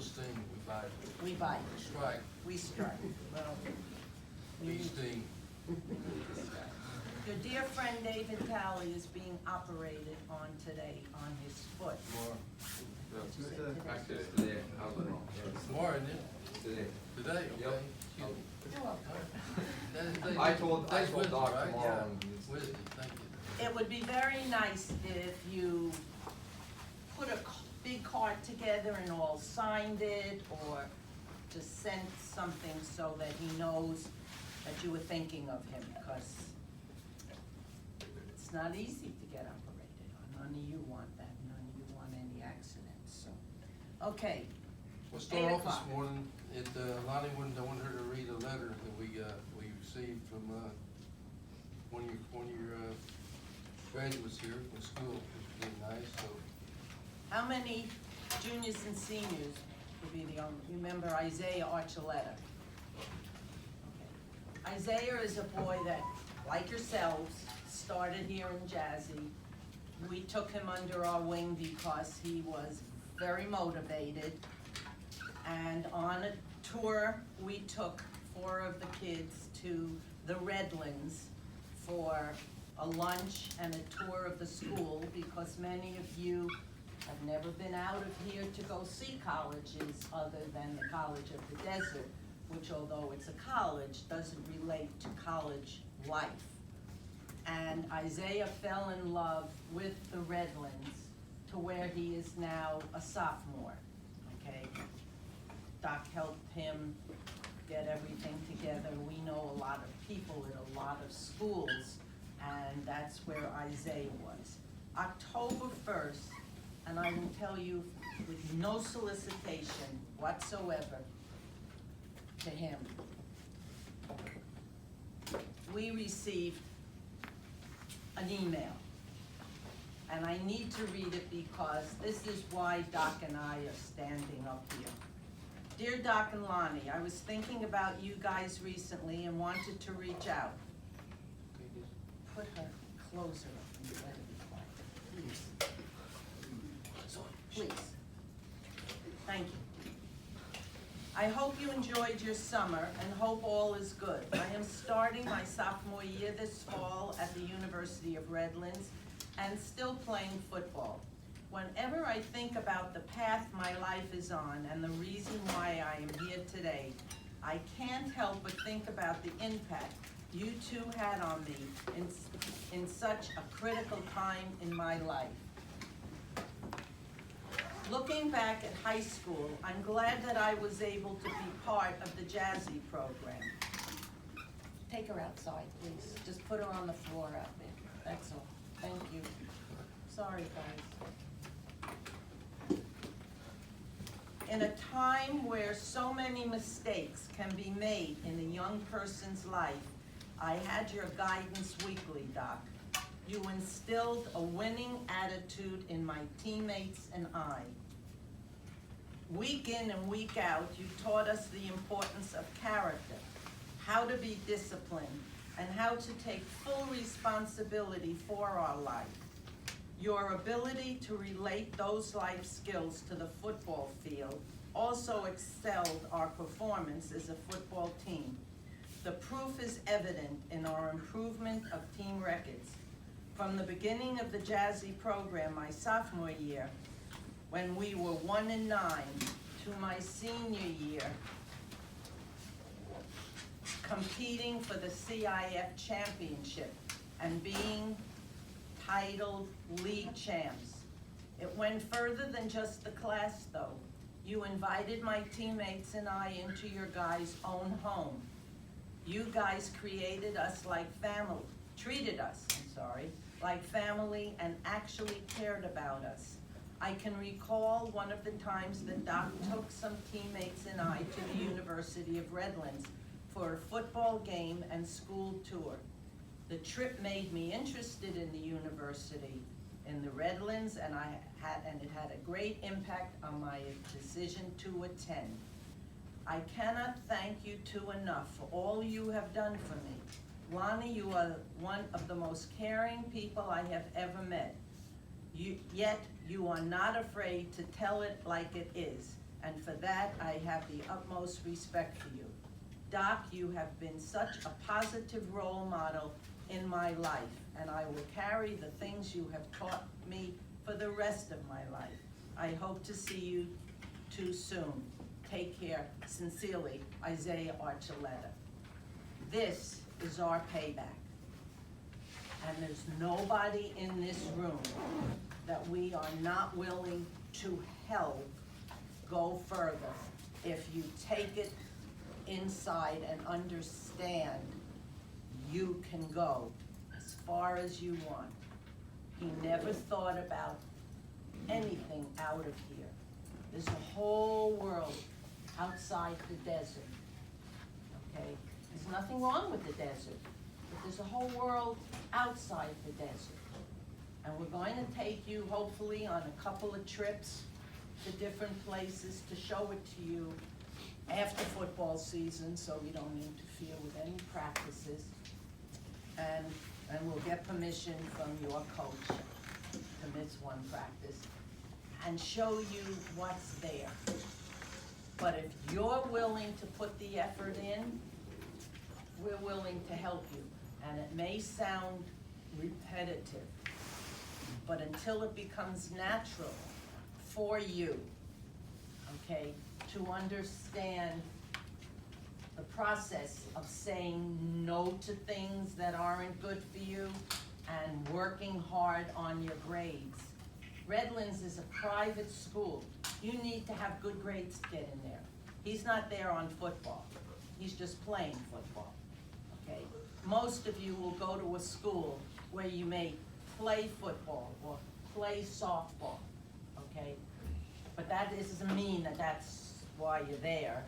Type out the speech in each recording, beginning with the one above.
sting, we bite. We bite. Strike, We strike. Well, we sting. your dear friend David Talley is being operated on today on his foot. Tomorrow. Did you say today? Actually, it's today. Tomorrow, isn't it? Today. Today, okay. Yep. Excuse me. You're welcome. That is- I told that's Doc Wednesday, right? tomorrow. Yeah. and- Wednesday, thank you. It would be very nice if you put a big card together and all signed it, or just sent something so that he knows that you were thinking of him, because it's not easy to get operated on. None of you want that, none of you want any accidents, so. Okay, We'll start 8 off this o'clock. morning, Lonnie I wanted her to read a letter that we received from, one of your graduates here from school, which was really nice, so. how many juniors and seniors would be the only, remember Isaiah Archuleta? Okay. Isaiah is a boy that, like yourselves, started here in JASI. We took him under our wing because he was very motivated. And on a tour, we took 4 of the kids to the Redlands for a lunch and a tour of the school, because many of you have never been out of here to go see colleges other than the College of the Desert, which, although it's a college, doesn't relate to college life. And Isaiah fell in love with the Redlands to where he is now a sophomore, okay? Doc helped him get everything together. We know a lot of people at a lot of schools, and that's where Isaiah was. October 1st, and I will tell you with no solicitation whatsoever to him, we received an email. And I need to read it because this is why Doc and I are standing up here. Dear Doc and Lonnie, I was thinking about you guys recently and wanted to reach out. Put her closer up and let her be quiet, please. Please. Thank you. I hope you enjoyed your summer and hope all is good. I am starting my sophomore year this fall at the University of Redlands and still playing football. Whenever I think about the path my life is on and the reason why I am here today, I can't help but think about the impact you two had on me in such a critical time in my life. Looking back at high school, I'm glad that I was able to be part of the JASI program. Take her outside, please. Just put her on the floor out there. That's all. Thank you. Sorry, guys. In a time where so many mistakes can be made in a young person's life, I had your guidance weekly, Doc. You instilled a winning attitude in my teammates and I. Week in and week out, you taught us the importance of character, how to be disciplined, and how to take full responsibility for our life. Your ability to relate those life skills to the football field also excelled our performance as a football team. The proof is evident in our improvement of team records. From the beginning of the JASI program my sophomore year, when we were 1-9, to my senior year, competing for the CIF championship and being titled league champs. It went further than just the class though. You invited my teammates and I into your guys' own home. You guys treated us like family like family and actually cared about us. I can recall one of the times that Doc took some teammates and I to the University of Redlands for a football game and school tour. The trip made me interested in the university in the Redlands, and it had a great impact on my decision to attend. I cannot thank you two enough for all you have done for me. Lonnie, you are one of the most caring people I have ever met. Yet you are not afraid to tell it like it is. and for that, I have the utmost respect for you. Doc, you have been such a positive role model in my life, and I will carry the things you have taught me for the rest of my life. I hope to see you too soon. Take care. Sincerely, Isaiah Archuleta. This is our payback. And there's nobody in this room that we are not willing to help go further if you take it inside and understand you can go as far as you want. He never thought about anything out of here. There's a whole world outside the desert, okay? There's nothing wrong with the desert, but there's a whole world outside the desert. And we're going to take you, hopefully, on a couple of trips to different places to show it to you after football season, so you don't interfere with any practices. And we'll get permission from your coach to miss one practice and show you what's there. But if you're willing to put the effort in, we're willing to help you. And it may sound repetitive, but until it becomes natural for you, okay, to understand the process of saying no to things that aren't good for you and working hard on your grades. Redlands is a private school. You need to have good grades to get in there. He's not there on football. He's just playing football, okay? Most of you will go to a school where you may play football or play softball, okay? But that doesn't mean that that's why you're there,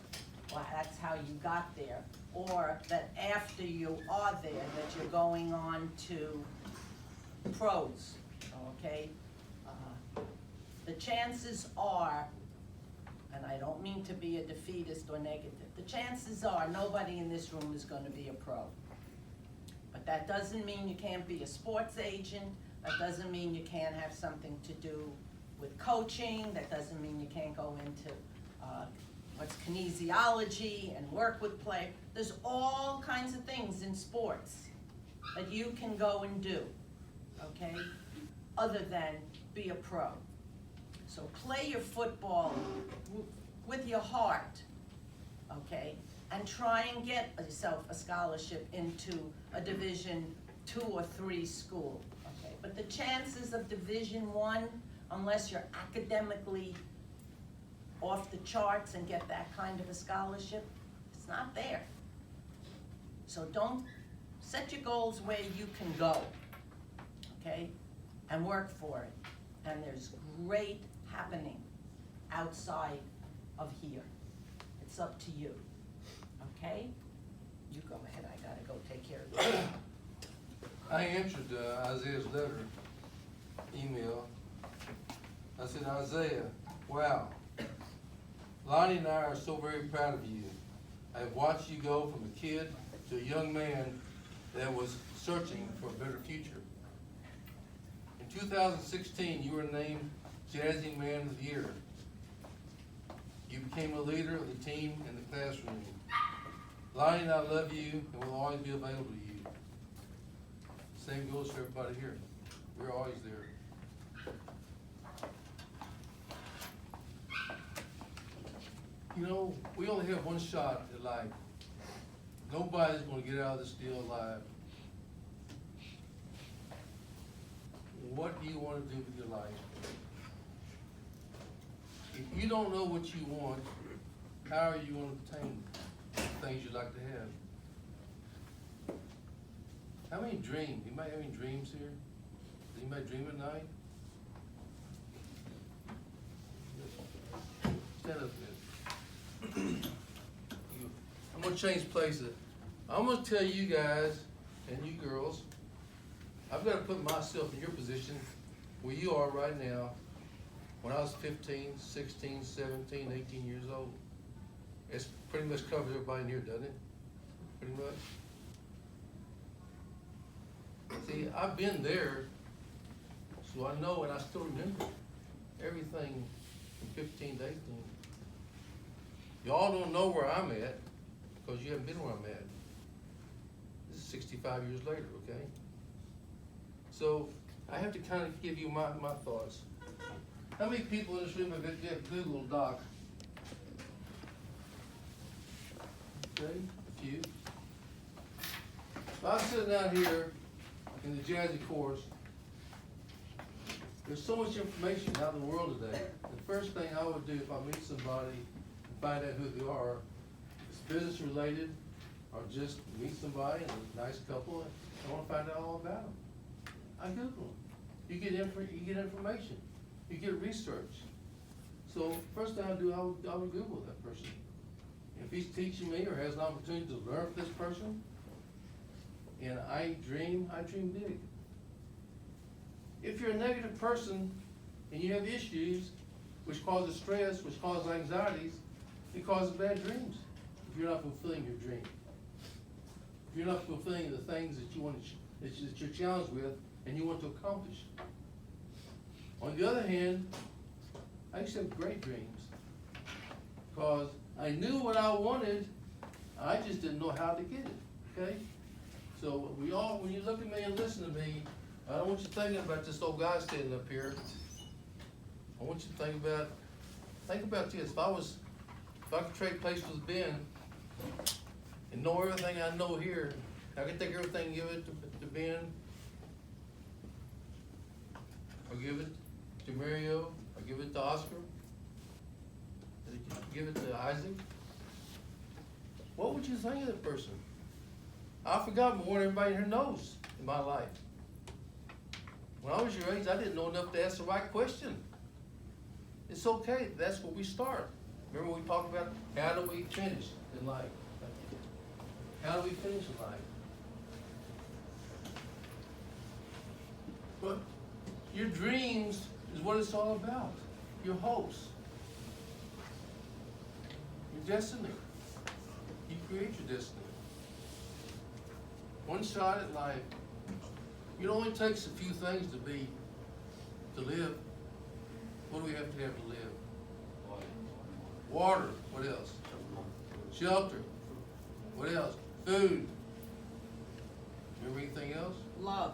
or that's how you got there, or that after you are there, that you're going on to pros, okay? The chances are, and I don't mean to be a defeatist or negative, the chances are nobody in this room is going to be a pro. But that doesn't mean you can't be a sports agent. That doesn't mean you can't have something to do with coaching. That doesn't mean you can't go into what's kinesiology and work with play. There's all kinds of things in sports that you can go and do, okay, other than be a pro. So play your football with your heart, okay, and try and get yourself a scholarship into a Division II or III school, okay? But the chances of Division I, unless you're academically off the charts and get that kind of a scholarship, it's not there. So don't set your goals where you can go, okay, and work for it. And there's great happening outside of here. It's up to you, okay? You go ahead, I gotta go take care of this. I answered Isaiah's letter, email. I said, Isaiah, wow. Lonnie and I are so very proud of you. I have watched you go from a kid to a young man that was searching for a better future. In 2016, you were named JASI Man of the Year. You became a leader of the team in the classroom. Lonnie and I love you and will always be available to you. Same goes for everybody here. We're always there. You know, we only have one shot at life. Nobody's going to get out of this deal alive. What do you want to do with your life? If you don't know what you want, how are you going to obtain the things you'd like to have? How many dream? Anybody have any dreams here? Does anybody dream at night? Stand up there. I'm going to change places. I'm going to tell you guys and you girls, I've got to put myself in your position where you are right now. When I was 15, 16, 17, 18 years old. It's pretty much covers everybody in here, doesn't it? Pretty much. See, I've been there, so I know and I still remember everything from 15 to 18. Y'all don't know where I'm at, because you haven't been where I'm at. This is 65 years later, okay? So, I have to kind of give you my thoughts. How many people in this room have Google Doc? Okay, a few. If I'm sitting out here in the JASI course, there's so much information out in the world today. The first thing I would do if I meet somebody and find out who they are, is business related, or just meet somebody and a nice couple, and I want to find out all about them. I Google them. You get information. You get research. So first thing I do, I would Google that person. If he's teaching me or has an opportunity to learn from this person, and I dream big. If you're a negative person and you have issues which causes stress, which causes anxieties, it causes bad dreams. If you're not fulfilling your dream, if you're not fulfilling the things that you want that you're challenged with and you want to accomplish. On the other hand, I used to have great dreams because I knew what I wanted, I just didn't know how to get it, okay? So when you look at me and listen to me, I don't want you thinking about this old guy standing up here. I want you to think about this. If I could trade places with Ben and know everything I know here, I could take everything and give it to Ben, or give it to Mario, or give it to Oscar, or give it to Isaac. What would you think of that person? I forgot more than everybody here knows in my life. When I was your age, I didn't know enough to ask the right question. It's okay, that's where we start. Remember we talked about how do we finish in life? How do we finish in life? But your dreams is what it's all about. Your hopes. Your destiny. You create your destiny. One shot at life. It only takes a few things to live. What do we have to live? Water. What else? Shelter. What else? Food. Remember anything else? Love.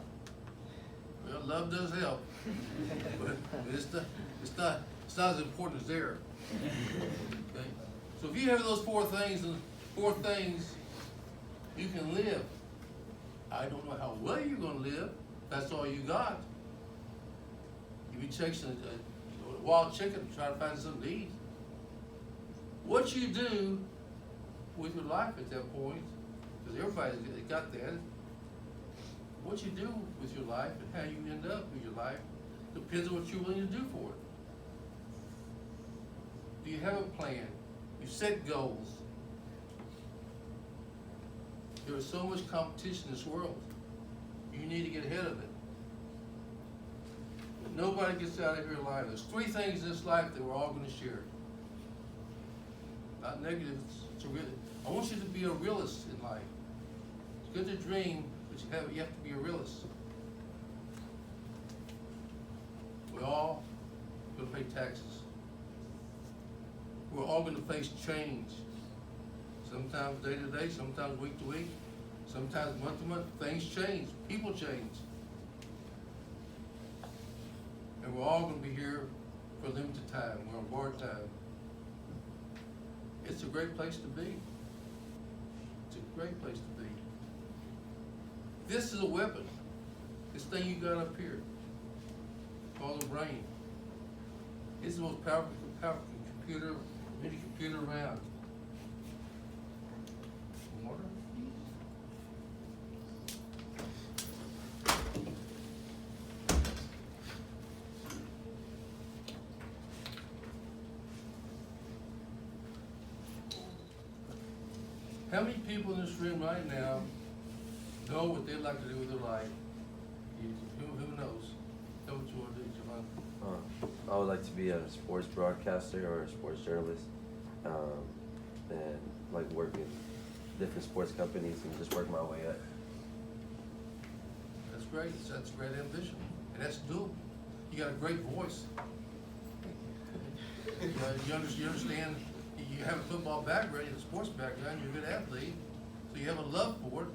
Well, love does help, but it's not as important as air. Okay? So if you have those four things, you can live. I don't know how well you're going to live. That's all you got. You be chasing a wild chicken to try to find something to eat. What you do with your life at that point, because everybody's got that, what you do with your life and how you end up with your life depends on what you're willing to do for it. Do you have a plan? You set goals. There is so much competition in this world. You need to get ahead of it. Nobody gets out of here alive. There's three things in this life that we're all going to share. Not negative. I want you to be a realist in life. It's good to dream, but you have to be a realist. We're all going to pay taxes. We're all going to face change. Sometimes day to day, sometimes week to week, sometimes month to month. Things change. People change. And we're all going to be here for a limited time. We're on borrowed time. It's a great place to be. It's a great place to be. This is a weapon. This thing you got up here, called the brain. It's the most powerful computer, any computer around. Water? How many people in this room right now know what they'd like to do with their life? Who knows? Know what you want to do, Javon? I would like to be a sports broadcaster or a sports journalist, and like work in different sports companies and just work my way up. That's great. That's a great ambition, and that's doable. You got a great voice. You understand. you have a football background, you have a sports background, you're a good athlete, so you have a love for it.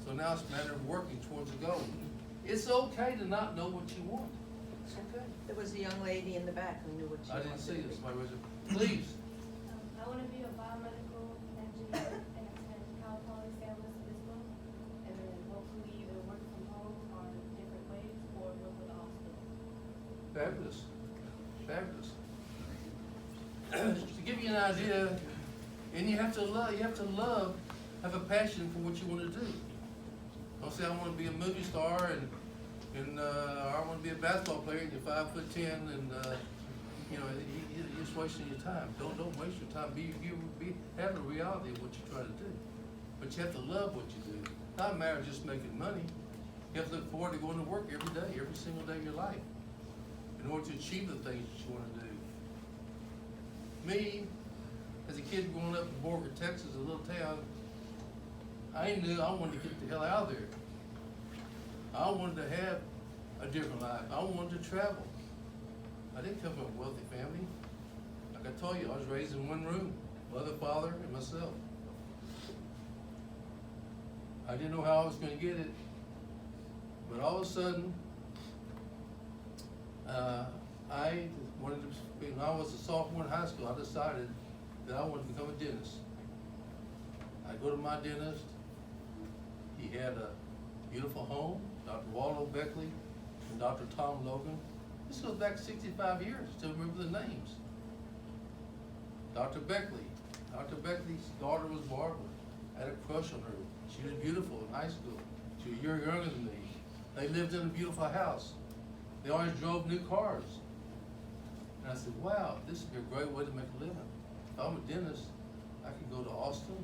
So now it's a matter of working towards a goal. It's okay to not know what you want. It's okay. There was a young lady in the back who knew what she I wanted didn't to see be. this, my resume. Please. I want to be a biomedical engineer and attend Cal Poly San Luis Obispo, and then hopefully either work from home on different ways or work with the hospital. Fabulous. Fabulous. To give you an idea, and you have to love, have a passion for what you want to do. Don't say I want to be a movie star and I want to be a basketball player and you're 5'10" and you know, you're just wasting your time. Don't waste your time. Have a reality of what you're trying to do. But you have to love what you do. Not a matter of just making money. You have to look forward to going to work every day, every single day of your life, in order to achieve the things that you want to do. Me, as a kid growing up in Borger, Texas, a little town, I knew I wanted to get the hell out of there. I wanted to have a different life. I wanted to travel. I didn't come from a wealthy family. Like I told you, I was raised in one room, mother, father, and myself. I didn't know how I was going to get it, but all of a sudden, I wanted to. When I was a sophomore in high school, I decided that I wanted to become a dentist. I go to my dentist. He had a beautiful home, Dr. Waldo Beckley and Dr. Tom Logan. This goes back 65 years, still remember the names. Dr. Beckley's daughter was Barbara. I had a crush on her. She was beautiful in high school. She was a year younger than me. They lived in a beautiful house. They always drove new cars. And I said, wow, this would be a great way to make a living. If I'm a dentist, I could go to Austin.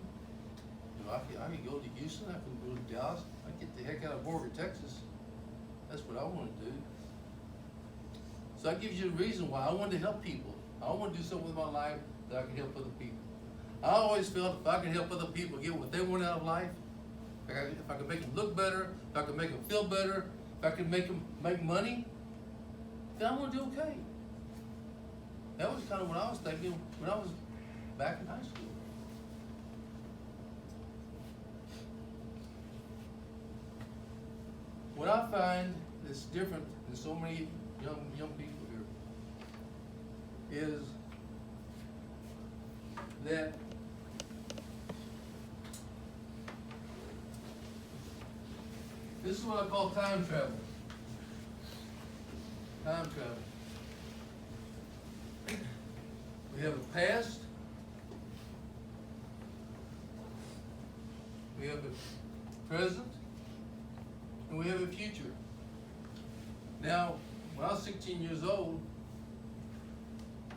You know, I could go to Houston. I could go to Dallas. I could get the heck out of Borger, Texas. That's what I want to do. So that gives you a reason why I wanted to help people. I want to do something with my life that I can help other people. I always felt if I could help other people get what they want out of life, if I could make them look better, if I could make them feel better, if I could make them make money, then I'm going to do okay. That was kind of what I was thinking when I was back in high school. What I find that's different than so many young people here is that this is what I call time travel. Time travel. We have a past, we have a present, and we have a future. Now, when I was 16 years old,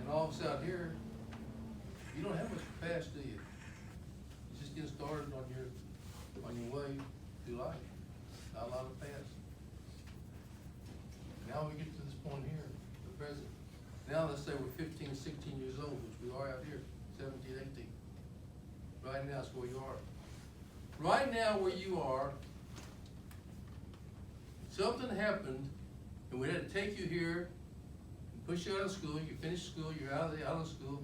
and all of us out here, you don't have much past, do you? You're just getting started on your way through life. Not a lot of past. Now we get to this point here, the present. Now let's say we're 15, 16 years old, which we are out here, 17, 18. Right now, that's where you are. Right now, where you are, something happened, and we had to take you here, and push you out of school. You finished school, you're out of school.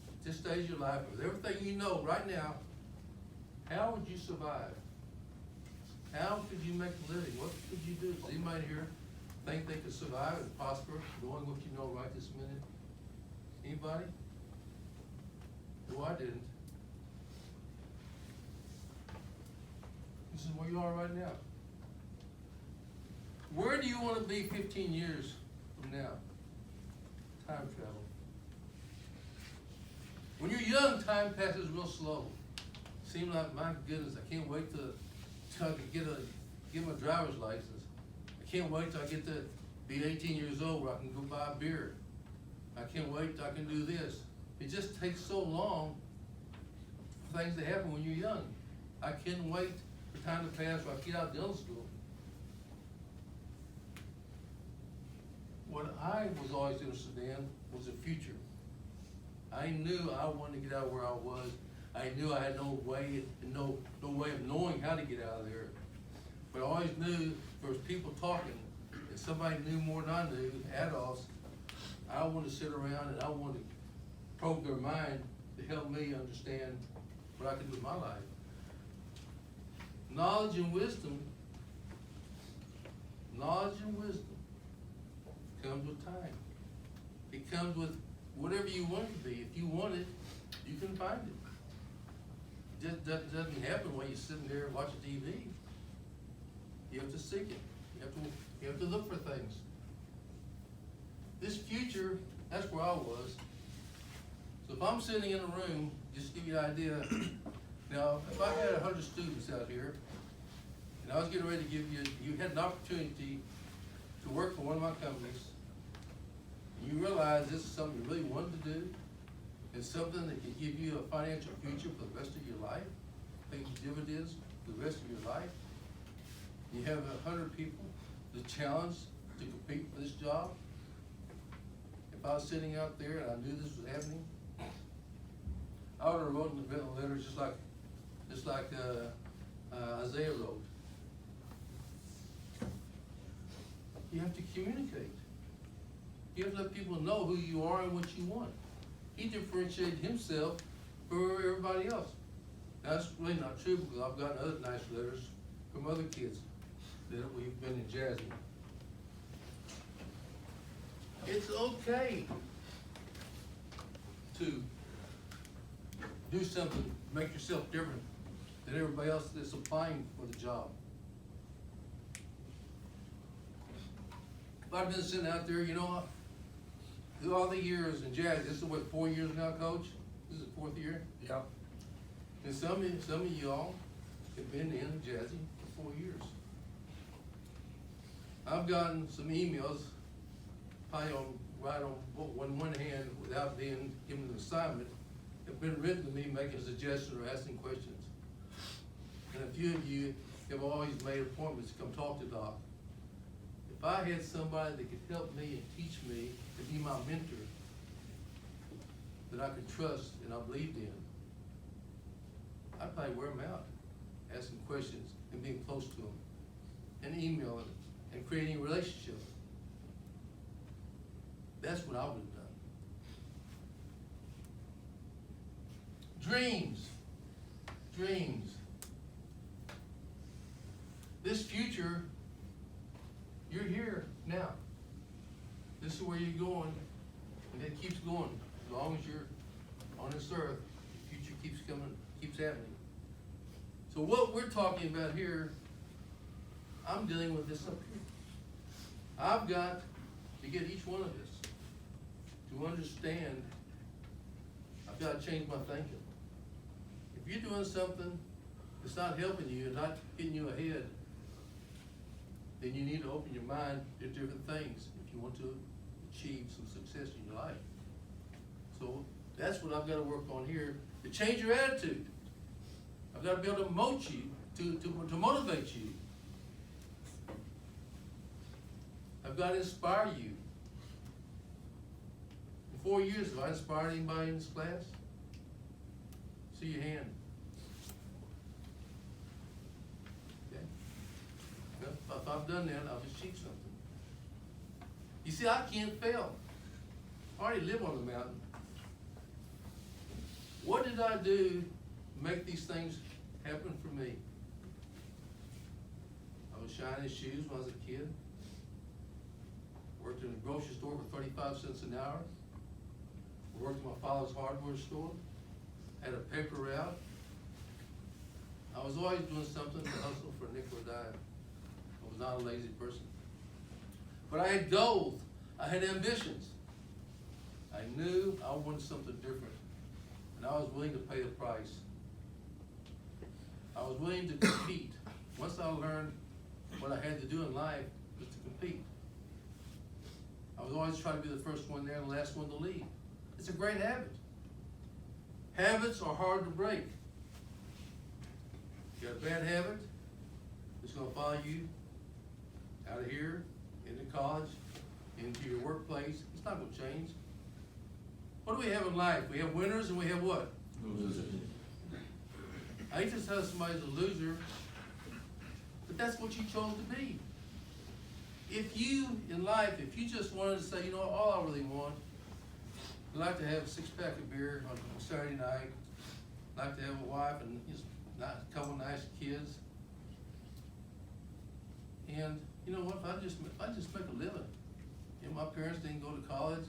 At this stage of your life, with everything you know right now, how would you survive? How could you make a living? What could you do? Does anybody here think they could survive and prosper knowing what you know right this minute? Anybody? No, I didn't. This is where you are right now. Where do you want to be 15 years from now? Time travel. When you're young, time passes real slow. Seems like, my goodness, I can't wait till I can get my driver's license. I can't wait till I get to be 18 years old where I can go buy a beer. I can't wait till I can do this. It just takes so long for things to happen when you're young. I can't wait for time to pass where I get out of dental school. What I was always interested in was the future. I knew I wanted to get out of where I was. I knew I had no way of knowing how to get out of there. But I always knew there was people talking, and somebody knew more than I knew, adults. I wanted to sit around and I wanted probed their mind to help me understand what I could do with my life. Knowledge and wisdom comes with time. It comes with whatever you want it to be. If you want it, you can find it. Just doesn't happen while you're sitting there watching TV. You have to seek it. You have to look for things. This future, that's where I was. So if I'm sitting in a room, just to give you an idea, now if I had 100 students out here, and I was getting ready to give you had an opportunity to work for one of my companies, and you realize this is something you really wanted to do, it's something that can give you a financial future for the rest of your life, pay you dividends for the rest of your life. You have 100 people, the challenge to compete for this job. If I was sitting out there and I knew this was happening, I would have written the letter just like Isaiah wrote. You have to communicate. You have to let people know who you are and what you want. He differentiated himself from everybody else. That's really not true because I've gotten other nice letters from other kids that we've been in JASI. It's okay to do something, make yourself different than everybody else that's applying for the job. I've been sitting out there, you know, through all the years in JASI, this is what, 4 years now, Coach? This is the 4th year? Yeah. And some of y'all have been in JASI for 4 years. I've gotten some emails, probably right on one hand, without being given an assignment, have been written to me making suggestions or asking questions. And a few of you have always made appointments to come talk to Doc. If I had somebody that could help me and teach me to be my mentor, that I could trust and I believed in, I'd probably wear them out, asking questions and being close to them, and emailing and creating a relationship. That's what I would have done. Dreams. This future, you're here now. This is where you're going, and it keeps going. As long as you're on this earth, the future keeps coming, keeps happening. So what we're talking about here, I'm dealing with this up here. I've got to get each one of us to understand, I've got to change my thinking. If you're doing something that's not helping you and not getting you ahead, then you need to open your mind to different things if you want to achieve some success in your life. So that's what I've got to work on here, to change your attitude. I've got to be able to motivate you, to motivate you. I've got to inspire you. In 4 years, have I inspired anybody in this class? See your hand. Okay. Well, if I've done that, I'll achieve something. You see, I can't fail. I already live on the mountain. What did I do to make these things happen for me? I was shining shoes when I was a kid. Worked in a grocery store for 35 cents an hour. Worked in my father's hardware store. Had a paper route. I was always doing something to hustle for a nickel or dime. I was not a lazy person. But I had goals. I had ambitions. I knew I wanted something different. And I was willing to pay the price. I was willing to compete. Once I learned what I had to do in life was to compete. I was always trying to be the first one there and the last one to leave. It's a great habit. Habits are hard to break. You got a bad habit, it's going to follow you out of here, into college, into your workplace. It's not going to change. What do we have in life? We have winners and we have what? Losers. I hate to tell somebody's a loser, but that's what you chose to be. If you, in life, if you just wanted to say, you know, all I really want like to have a six-pack of beer on Saturday night, like to have a wife and just a couple nice kids. And you know what, if I just make a living. You know, my parents didn't go to college.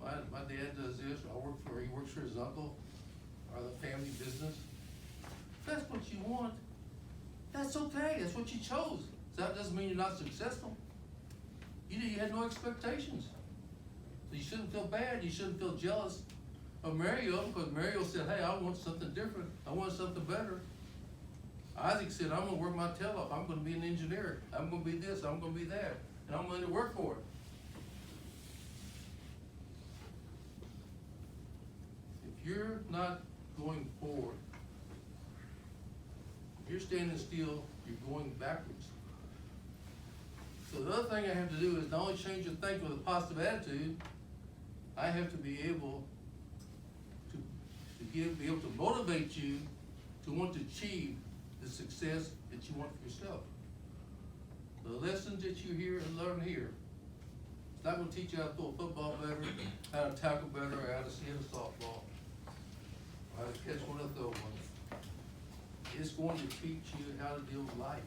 My dad does this, he works for his uncle, or the family business. If that's what you want, that's okay, that's what you chose. That doesn't mean you're not successful. You had no expectations. So you shouldn't feel bad, you shouldn't feel jealous of Mario, because Mario said, hey, I want something different, I want something better. Isaac said, I'm gonna work my tail off, I'm gonna be an engineer, I'm gonna be this, I'm gonna be that, and I'm gonna work for it. If you're not going forward, if you're standing still, you're going backwards. So the other thing I have to do is not only change your thinking with a positive attitude, I have to be able to be able to motivate you to want to achieve the success that you want for yourself. The lessons that you hear and learn here, it's not going to teach you how to throw a football better, how to tackle better, or how to hit a softball, or how to catch one or throw one. It's going to teach you how to deal with life.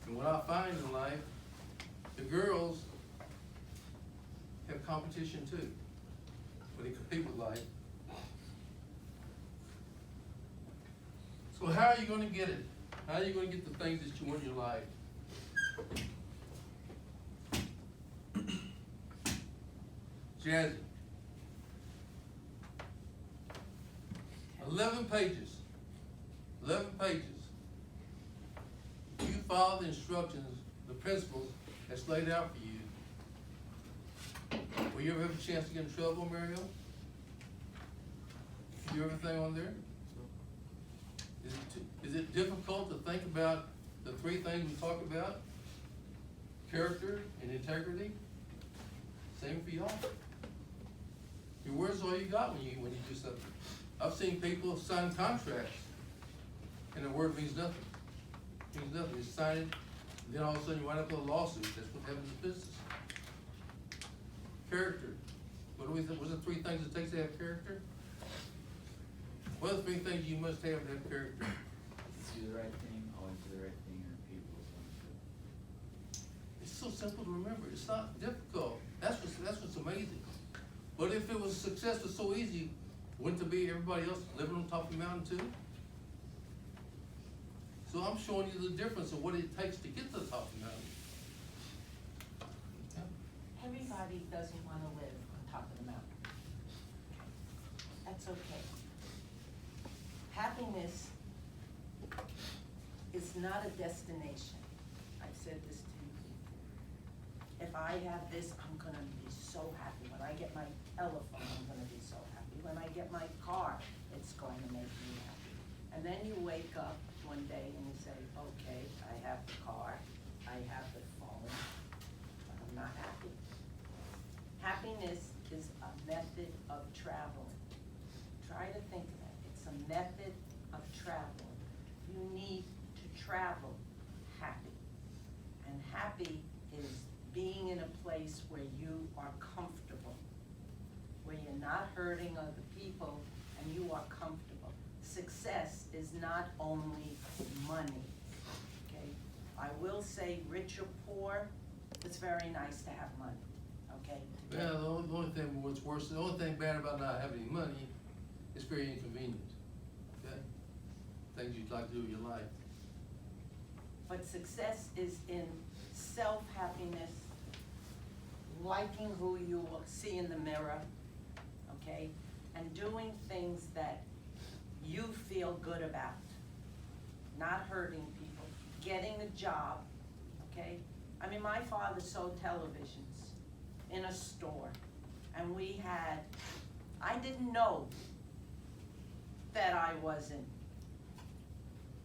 And what I find in life, the girls have competition too, when they compete with life. So how are you going to get it? How are you going to get the things that you want in your life? JASI. 11 pages. 11 pages. You follow the instructions, the principles that's laid out for you. Will you ever have a chance to get in trouble, Mario? Do you have everything on there? Is it difficult to think about the three things we talked about? Character and integrity? Same for y'all. Your word's all you got when you do something. I've seen people sign contracts and the word means nothing. It means nothing. You sign it, and then all of a sudden you wind up with a lawsuit. That's what happens in business. Character. What do we think? What's the three things it takes to have character? What are the three things you must have to have character? Do the right thing, always do the right thing, and people will do. It's so simple to remember. It's not difficult. That's what's amazing. But if it was success was so easy, wouldn't it be everybody else living on top of the mountain too? So I'm showing you the difference of what it takes to get to the top of the mountain. Yeah. Everybody doesn't wanna live on top of the mountain. That's okay. Happiness is not a destination. I've said this to you before. If I have this, I'm gonna be so happy. When I get my telephone, I'm gonna be so happy. When I get my car, it's going to make me happy. And then you wake up one day and you say, okay, I have the car, I have the phone, but I'm not happy. Happiness is a method of traveling. Try to think of that. It's a method of traveling. You need to travel happy. And happy is being in a place where you are comfortable, where you're not hurting other people and you are comfortable. Success is not only money, okay? I will say rich or poor, it's very nice to have money, okay? Yeah, the only thing what's worse, the only thing bad about not having any money is very inconvenient, okay? Things you'd like to do with your life. But success is in self-happiness, liking who you see in the mirror, okay? And doing things that you feel good about, not hurting people, getting a job, okay? I mean, my father sold televisions in a store, and I didn't know that I wasn't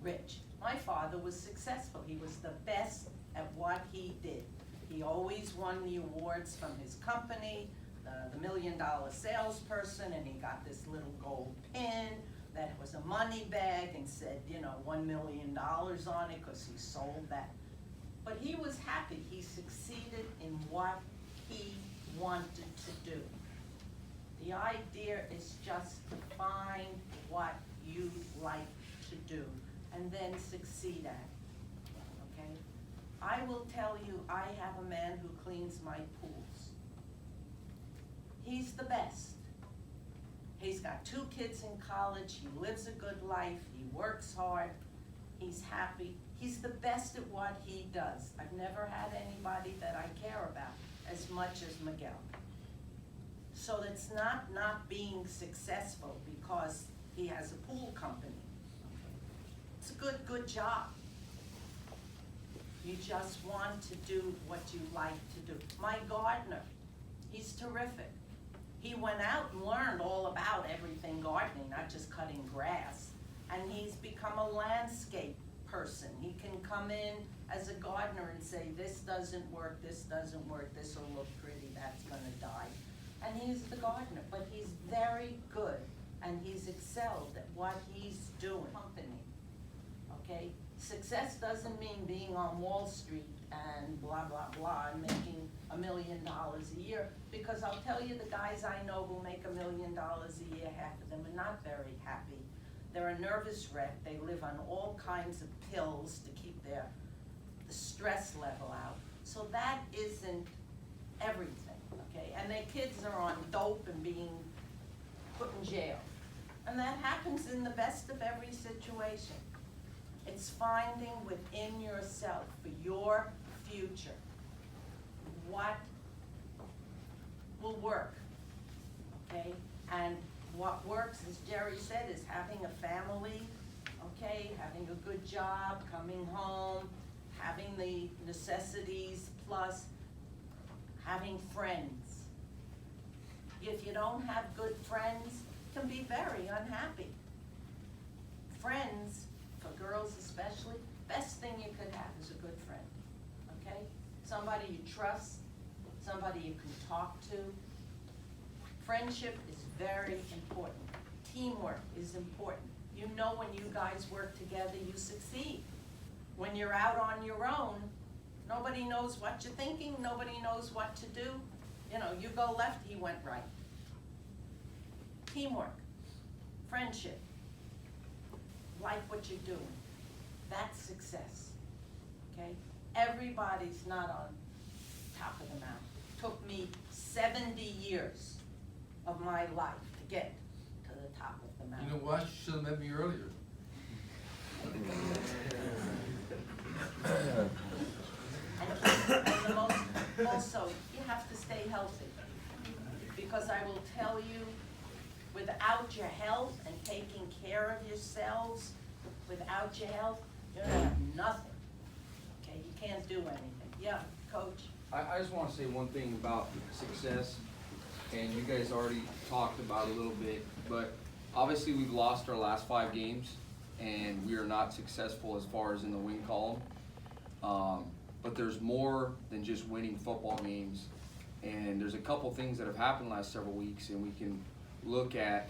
rich. My father was successful. He was the best at what he did. He always won the awards from his company, the $1 million salesperson, and he got this little gold pin that was a money bag and said, you know, $1 million on it because he sold that. But he was happy. He succeeded in what he wanted to do. The idea is just to find what you like to do and then succeed at it, okay? I will tell you, I have a man who cleans my pools. He's the best. He's got 2 kids in college, he lives a good life, he works hard, he's happy. He's the best at what he does. I've never had anybody that I care about as much as Miguel. So it's not being successful because he has a pool company. It's a good job. You just want to do what you like to do. My gardener, he's terrific. He went out and learned all about everything gardening, not just cutting grass. And he's become a landscape person. He can come in as a gardener and say, this doesn't work, this will look pretty, that's gonna die. And he's the gardener, but he's very good and he's excelled at what he's doing. Company, okay? Success doesn't mean being on Wall Street and blah, blah, blah, and making $1 million a year, because I'll tell you, the guys I know who make $1 million a year, half of them are not very happy. They're a nervous wreck, they live on all kinds of pills to keep the stress level out. So that isn't everything, okay? And their kids are on dope and being put in jail. And that happens in the best of every situation. It's finding within yourself for your future what will work, okay? And what works, as Jerry said, is having a family, okay? Having a good job, coming home, having the necessities, plus having friends. If you don't have good friends, you can be very unhappy. Friends, for girls especially, best thing you could have is a good friend, okay? Somebody you trust, somebody you can talk to. Friendship is very important. Teamwork is important. You know, when you guys work together, you succeed. When you're out on your own, nobody knows what you're thinking, nobody knows what to do. You know, you go left, he went right. Teamwork, friendship, like what you're doing. That's success, okay? Everybody's not on top of the mountain. Took me 70 years of my life to get to the top of the mountain. You know what? You should have met me earlier. And the most, also, you have to stay healthy. Because I will tell you, without your health and taking care of yourselves, without your health, you're gonna have nothing. Okay, you can't do anything. Yeah, Coach? I just want to say one thing about success, and you guys already talked about it a little bit, but obviously we've lost our last 5 games, and we are not successful as far as in the win column. But there's more than just winning football games, and there's a couple things that have happened last several weeks, and we can look at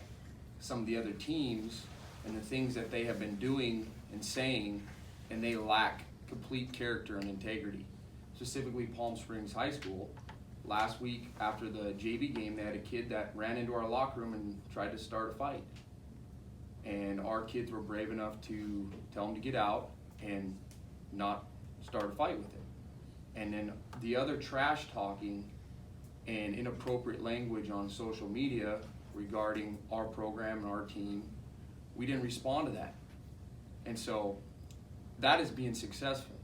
some of the other teams and the things that they have been doing and saying, and they lack complete character and integrity. Specifically Palm Springs High School. Last week after the JV game, they had a kid that ran into our locker room and tried to start a fight. And our kids were brave enough to tell him to get out and not start a fight with him. And then the other trash talking and inappropriate language on social media regarding our program and our team, we didn't respond to that. And so that is being successful.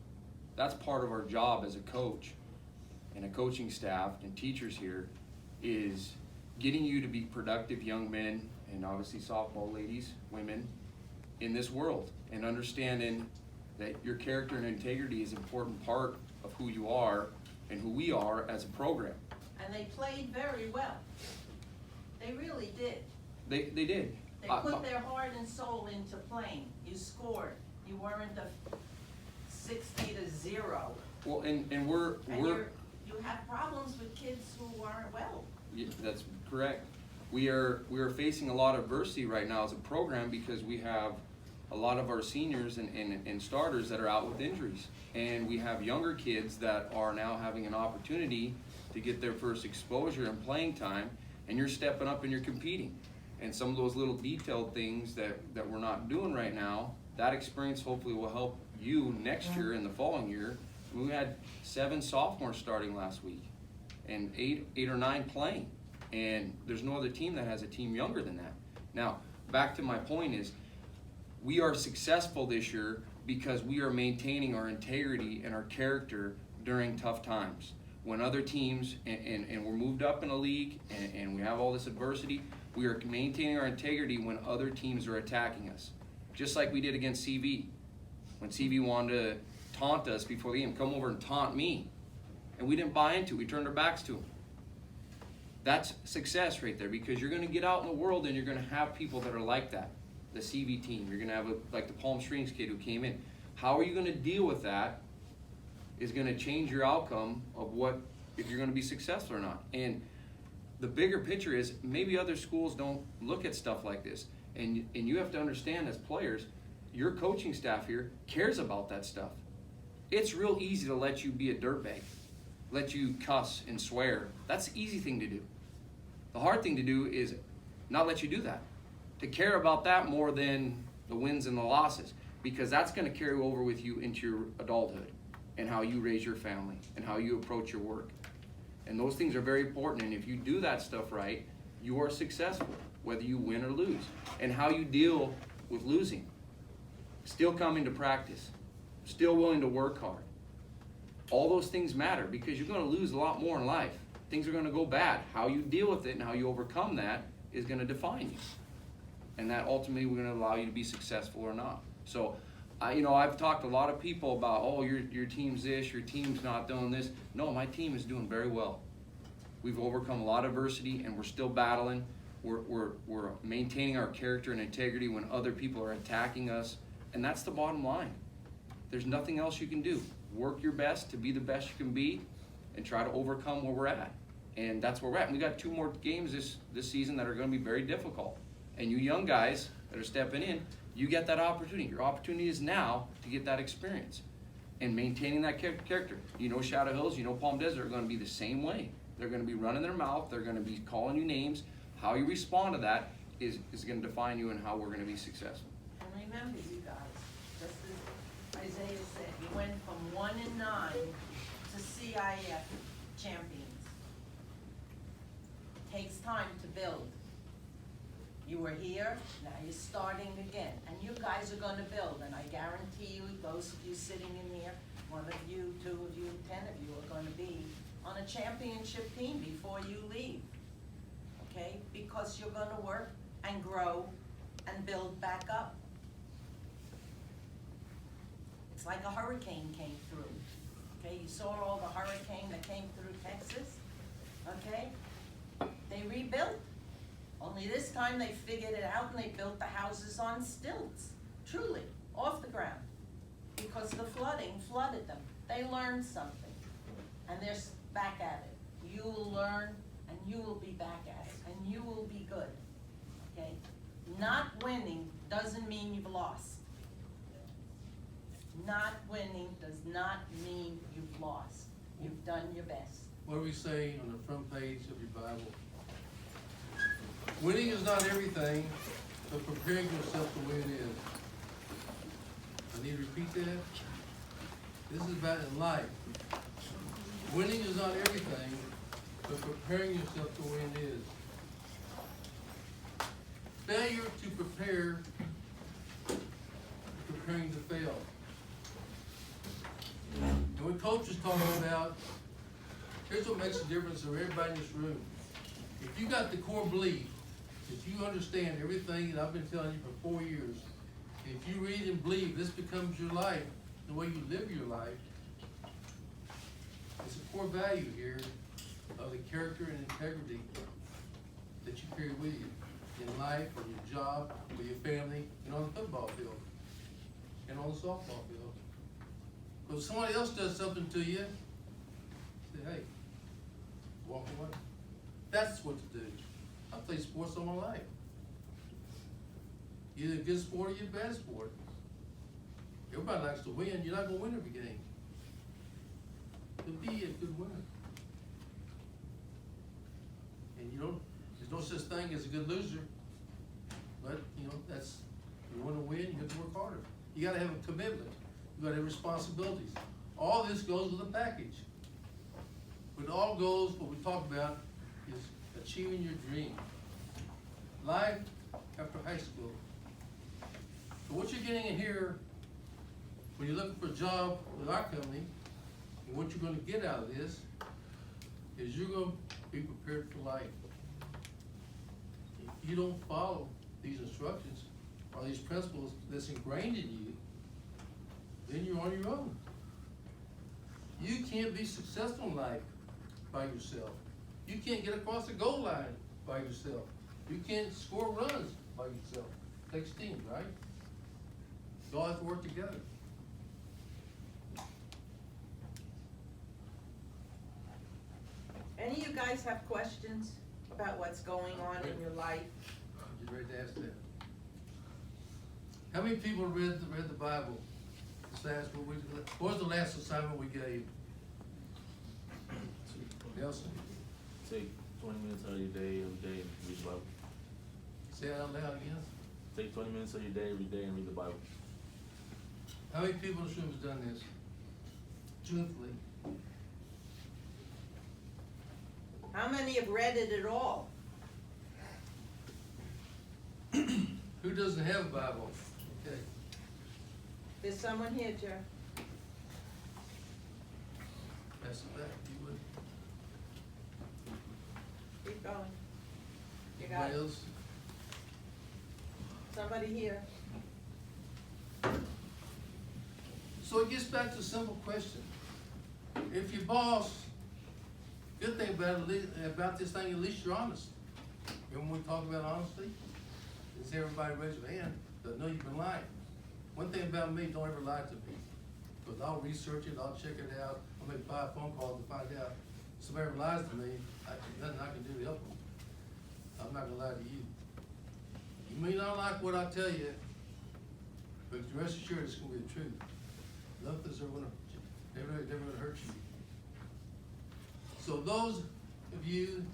That's part of our job as a coach and a coaching staff and teachers here, is getting you to be productive young men, and obviously softball ladies, women, in this world, and understanding that your character and integrity is an important part of who you are and who we are as a program. And they played very well. They really did. They did. They put their heart and soul into playing. You scored. You weren't a 60-0. Well, and And we're you have problems with kids who aren't well. yeah, that's correct. We are facing a lot of adversity right now as a program because we have a lot of our seniors and starters that are out with injuries, and we have younger kids that are now having an opportunity to get their first exposure and playing time, and you're stepping up and you're competing. And some of those little detailed things that we're not doing right now, that experience hopefully will help you next year and the following year. We had 7 sophomores starting last week and 8 or 9 playing. And there's no other team that has a team younger than that. Now, back to my point is, we are successful this year because we are maintaining our integrity and our character during tough times. When other teams, and we're moved up in a league and we have all this adversity, we are maintaining our integrity when other teams are attacking us. Just like we did against CV. When CV wanted to taunt us before the game, come over and taunt me. And we didn't buy into it, we turned our backs to them. That's success right there, because you're gonna get out in the world and you're gonna have people that are like that. The CV team, you're gonna have like the Palm Springs kid who came in. How are you gonna deal with that is gonna change your outcome of what, if you're gonna be successful or not. And the bigger picture is, maybe other schools don't look at stuff like this. And you have to understand, as players, your coaching staff here cares about that stuff. It's real easy to let you be a dirtbag, let you cuss and swear. That's the easy thing to do. The hard thing to do is not let you do that. To care about that more than the wins and the losses, because that's going to carry over with you into your adulthood and how you raise your family and how you approach your work. And those things are very important, and if you do that stuff right, you are successful, whether you win or lose. And how you deal with losing. Still coming to practice, still willing to work hard. All those things matter, because you're going to lose a lot more in life. Things are going to go bad. How you deal with it and how you overcome that is going to define you. And that ultimately we're going to allow you to be successful or not. So, I've talked to a lot of people about, oh, your team's this, your team's not doing this. No, my team is doing very well. We've overcome a lot of adversity, and we're still battling. We're maintaining our character and integrity when other people are attacking us, and that's the bottom line. There's nothing else you can do. Work your best to be the best you can be, and try to overcome where we're at. And that's where we're at. And we got 2 more games this season that are going to be very difficult. And you young guys that are stepping in, you get that opportunity. Your opportunity is now to get that experience and maintaining that character. Shadow Hills, Palm Desert are going to be the same way. They're going to be running their mouth. They're going to be calling you names. How you respond to that is going to define you and how we're going to be successful. And remember, you guys, just as Isaiah said, you went from 1-9 to CIF champions. Takes time to build. You were here, now you're starting again, and you guys are gonna build, and I guarantee you, those of you sitting in here, 1 of you, 2 of you, 10 of you are gonna be on a championship team before you leave, okay? Because you're gonna work and grow and build back up. It's like a hurricane came through, okay? You saw all the hurricane that came through Texas, okay? They rebuilt. Only this time they figured it out and they built the houses on stilts, truly, off the ground. Because the flooding flooded them. They learned something, and they're back at it. You will learn, and you will be back at it, and you will be good, okay? Not winning doesn't mean you've lost. Not winning does not mean you've lost. You've done your best. What do we say on the front page of your Bible? Winning is not everything, but preparing yourself to win is. I need to repeat that. This is about in life. Winning is not everything, but preparing yourself to win is. Failure to prepare, preparing to fail. And when Coach is talking about, here's what makes a difference for everybody in this room. If you got the core belief that you understand everything that I've been telling you for 4 years, if you read and believe this becomes your life, the way you live your life, it's a core value here of the character and integrity that you carry with you in life, or your job, with your family, and on the football field, and on the softball field. Because if somebody else does something to you, say, hey, walk away. That's what to do. I played sports all my life. You're either a good sport or you're a bad sport. Everybody likes to win. You're not going to win every game. But be a good winner. And no such thing as a good loser. But, you know, that's, you wanna win, you have to work harder. You gotta have a commitment, you gotta have responsibilities. All this goes with a package. But it all goes, what we talk about is achieving your dream. Life after high school. So what you're getting in here, when you're looking for a job with our company, and what you're gonna get out of this, is you're gonna be prepared for life. If you don't follow these instructions or these principles that's ingrained in you, then you're on your own. You can't be successful in life by yourself. You can't get across the goal line by yourself. You can't score runs by yourself. It takes teams, right? You all have to work together. Any of you guys have questions about what's going on in your life? I'm ready to ask that. How many people read the Bible? What was the last assignment we gave? Nelson, Take 20 minutes out of your day every day and read the Bible. say it out loud again. Take 20 minutes of your day every day and read the Bible. How many people in this room has done this? Truthfully. How many have read it at all? Who doesn't have a Bible? Okay. There's someone here, Jeff. Pass it back, if you would. Keep going. You got Anybody it. else? Somebody here. So it gets back to a simple question. If your boss, good thing about this thing, at least you're honest. Remember when we talk about honesty? Is everybody raise their hand that know you've been lying? One thing about me, don't ever lie to me. Because I'll research it, I'll check it out, I'll make 5 phone calls to find out. If somebody ever lies to me, nothing I can do to help them. I'm not gonna lie to you. You may not like what I tell you, but rest assured it's gonna be the truth. Nothing's ever gonna, never gonna hurt you. So those of you,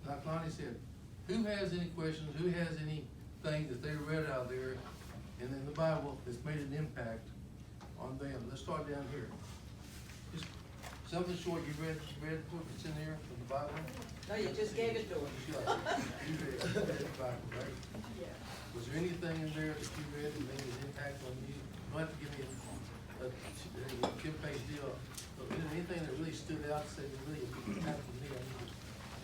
like Lonnie said, who has any questions, who has anything that they read out there and in the Bible that's made an impact on them? Let's start down here. Just something short, you read what's in there from the Bible? No, you just gave it to him. You read the Bible, right? Yeah. Was there anything in there that you read that made an impact on you? You don't have to give me a 10-page deal, but anything that really stood out, and said, really impacted me, I need to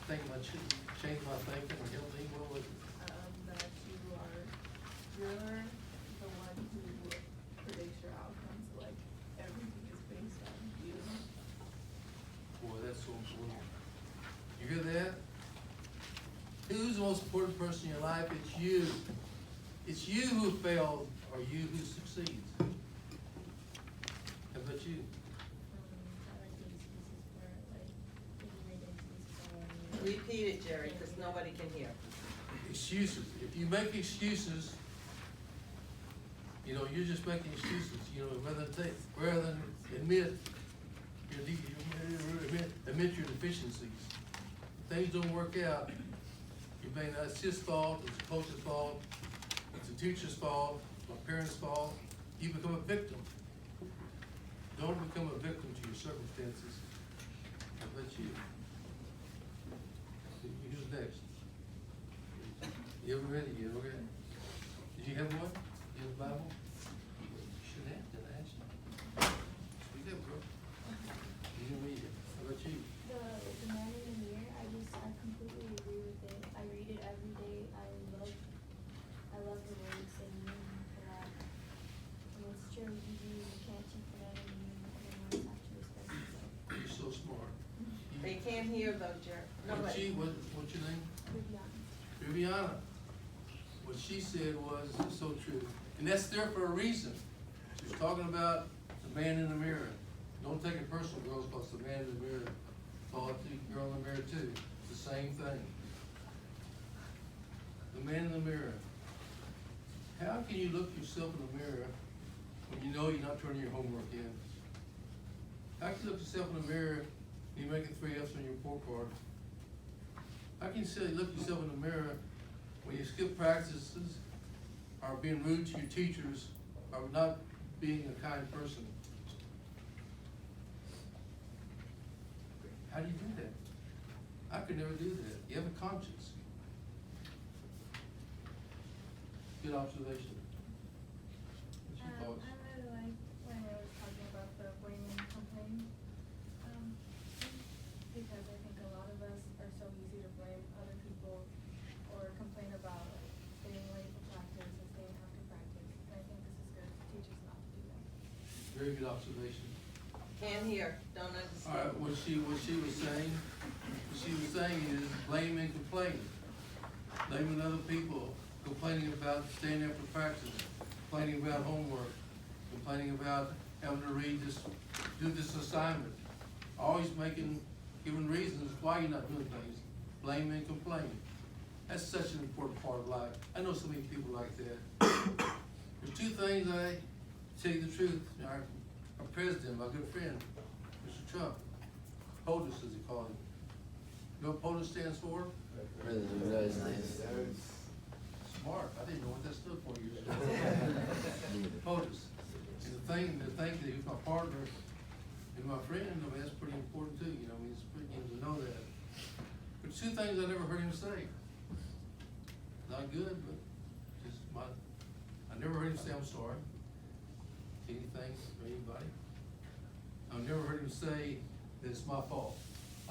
think my, change my thinking or help me, what was it? That you're the one who predicts your outcomes, like everything is based on you. Boy, that's so important. You hear that? Who's the most important person in your life? It's you. It's you who failed or you who succeeds. How about you? Repeat it, Jerry, because nobody can hear. Excuses. If you make excuses, you know, you're just making excuses, you know, rather than admit your deficiencies. If things don't work out, you may not, it's his fault, it's the coach's fault, it's the teacher's fault, my parents' fault. You become a victim. Don't become a victim to your circumstances. How about you? Who's next? You ever read it? You ever read it? Did you have one? You have a Bible? You should have, didn't I ask you? Speak up, bro. You can read it. How about you? The man in the mirror, I completely agree with it. I read it every day. I love the words they mean a lot. And it's true, you can't cheat the man in the mirror, everyone has to respect yourself. You're so smart. They can't hear though, Jerry. What's your name? Vivian. Viviana. What she said was so true. And that's there for a reason. She was talking about the man in the mirror. Don't take it personal, girls, because the man in the mirror thought the girl in the mirror too. It's the same thing. The man in the mirror. How can you look yourself in the mirror when you know you're not turning your homework in? How can you look yourself in the mirror and you're making 3 F's on your report card? How can you say look yourself in the mirror you skip practices, or being rude to your teachers, or not being a kind person. How do you do that? I could never do that. You have a conscience. Good observation. What's your thoughts? I really like when I was talking about the blame and complain, because I think a lot of us are so easy to blame other people or complain about staying late for practice or staying after practice. And I think this is good to teach us not to do that. Very good observation. Can't hear, don't All understand. right, what she was saying is blame and complain. Blaming other people, complaining about staying after practice, complaining about homework, complaining about having to do this assignment. Always giving reasons why you're not doing things. Blame and complain. That's such an important part of life. I know so many people like that. There's two things I tell you the truth. Our president, my good friend, Mr. Trump, POTUS as he called him. You know what POTUS stands for? President of the United States. Smart. I didn't know what that stood for years ago. POTUS. And the thing that he's my partner and my friend, I mean, that's pretty important too, you know, I mean, it's pretty good to know that. But two things I never heard him say. Not good, but I never heard him say I'm sorry. Anything or anybody. I've never heard him say that it's my fault.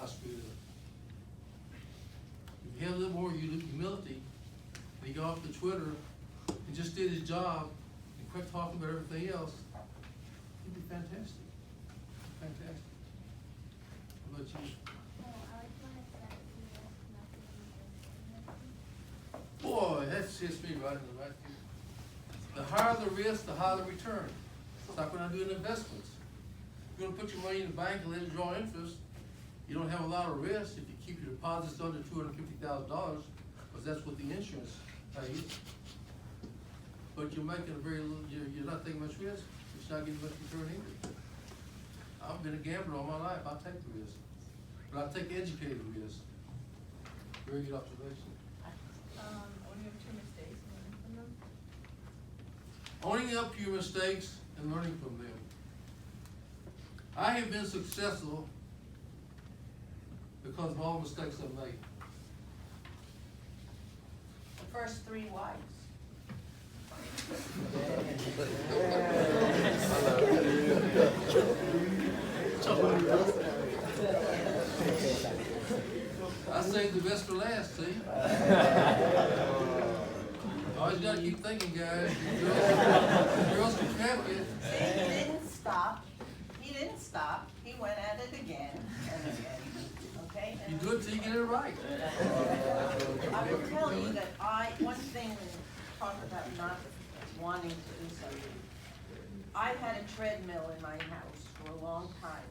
I screwed it up. If you have a little more humility, and he got off the Twitter and just did his job and quit talking about everything else, he'd be fantastic. Fantastic. How about you? I like when it says you risk nothing. Boy, that's just me right in the right here. The higher the risk, the higher the return. It's like when I'm doing investments. You're gonna put your money in the bank and let it draw interest. You don't have a lot of risk if you keep your deposits under $250,000, because that's what the insurance pays. But you're making a very little, you're not taking much risk, it's not getting much return either. I've been a gambler all my life, I take the risk. But I take educated risk. Very good observation. Owning up to your mistakes and learning from them. Owning up to your mistakes and learning from them. I have been successful because of all the mistakes I've made. The first 3 wives. I saved the best for last, see? Always gotta keep thinking, guys. Girls can trap you. See, he didn't stop. He didn't stop. He went at it again and again. Okay? You do it till you get it right. I will tell you that one thing when you talk about not wanting to do something, I've had a treadmill in my house for a long time.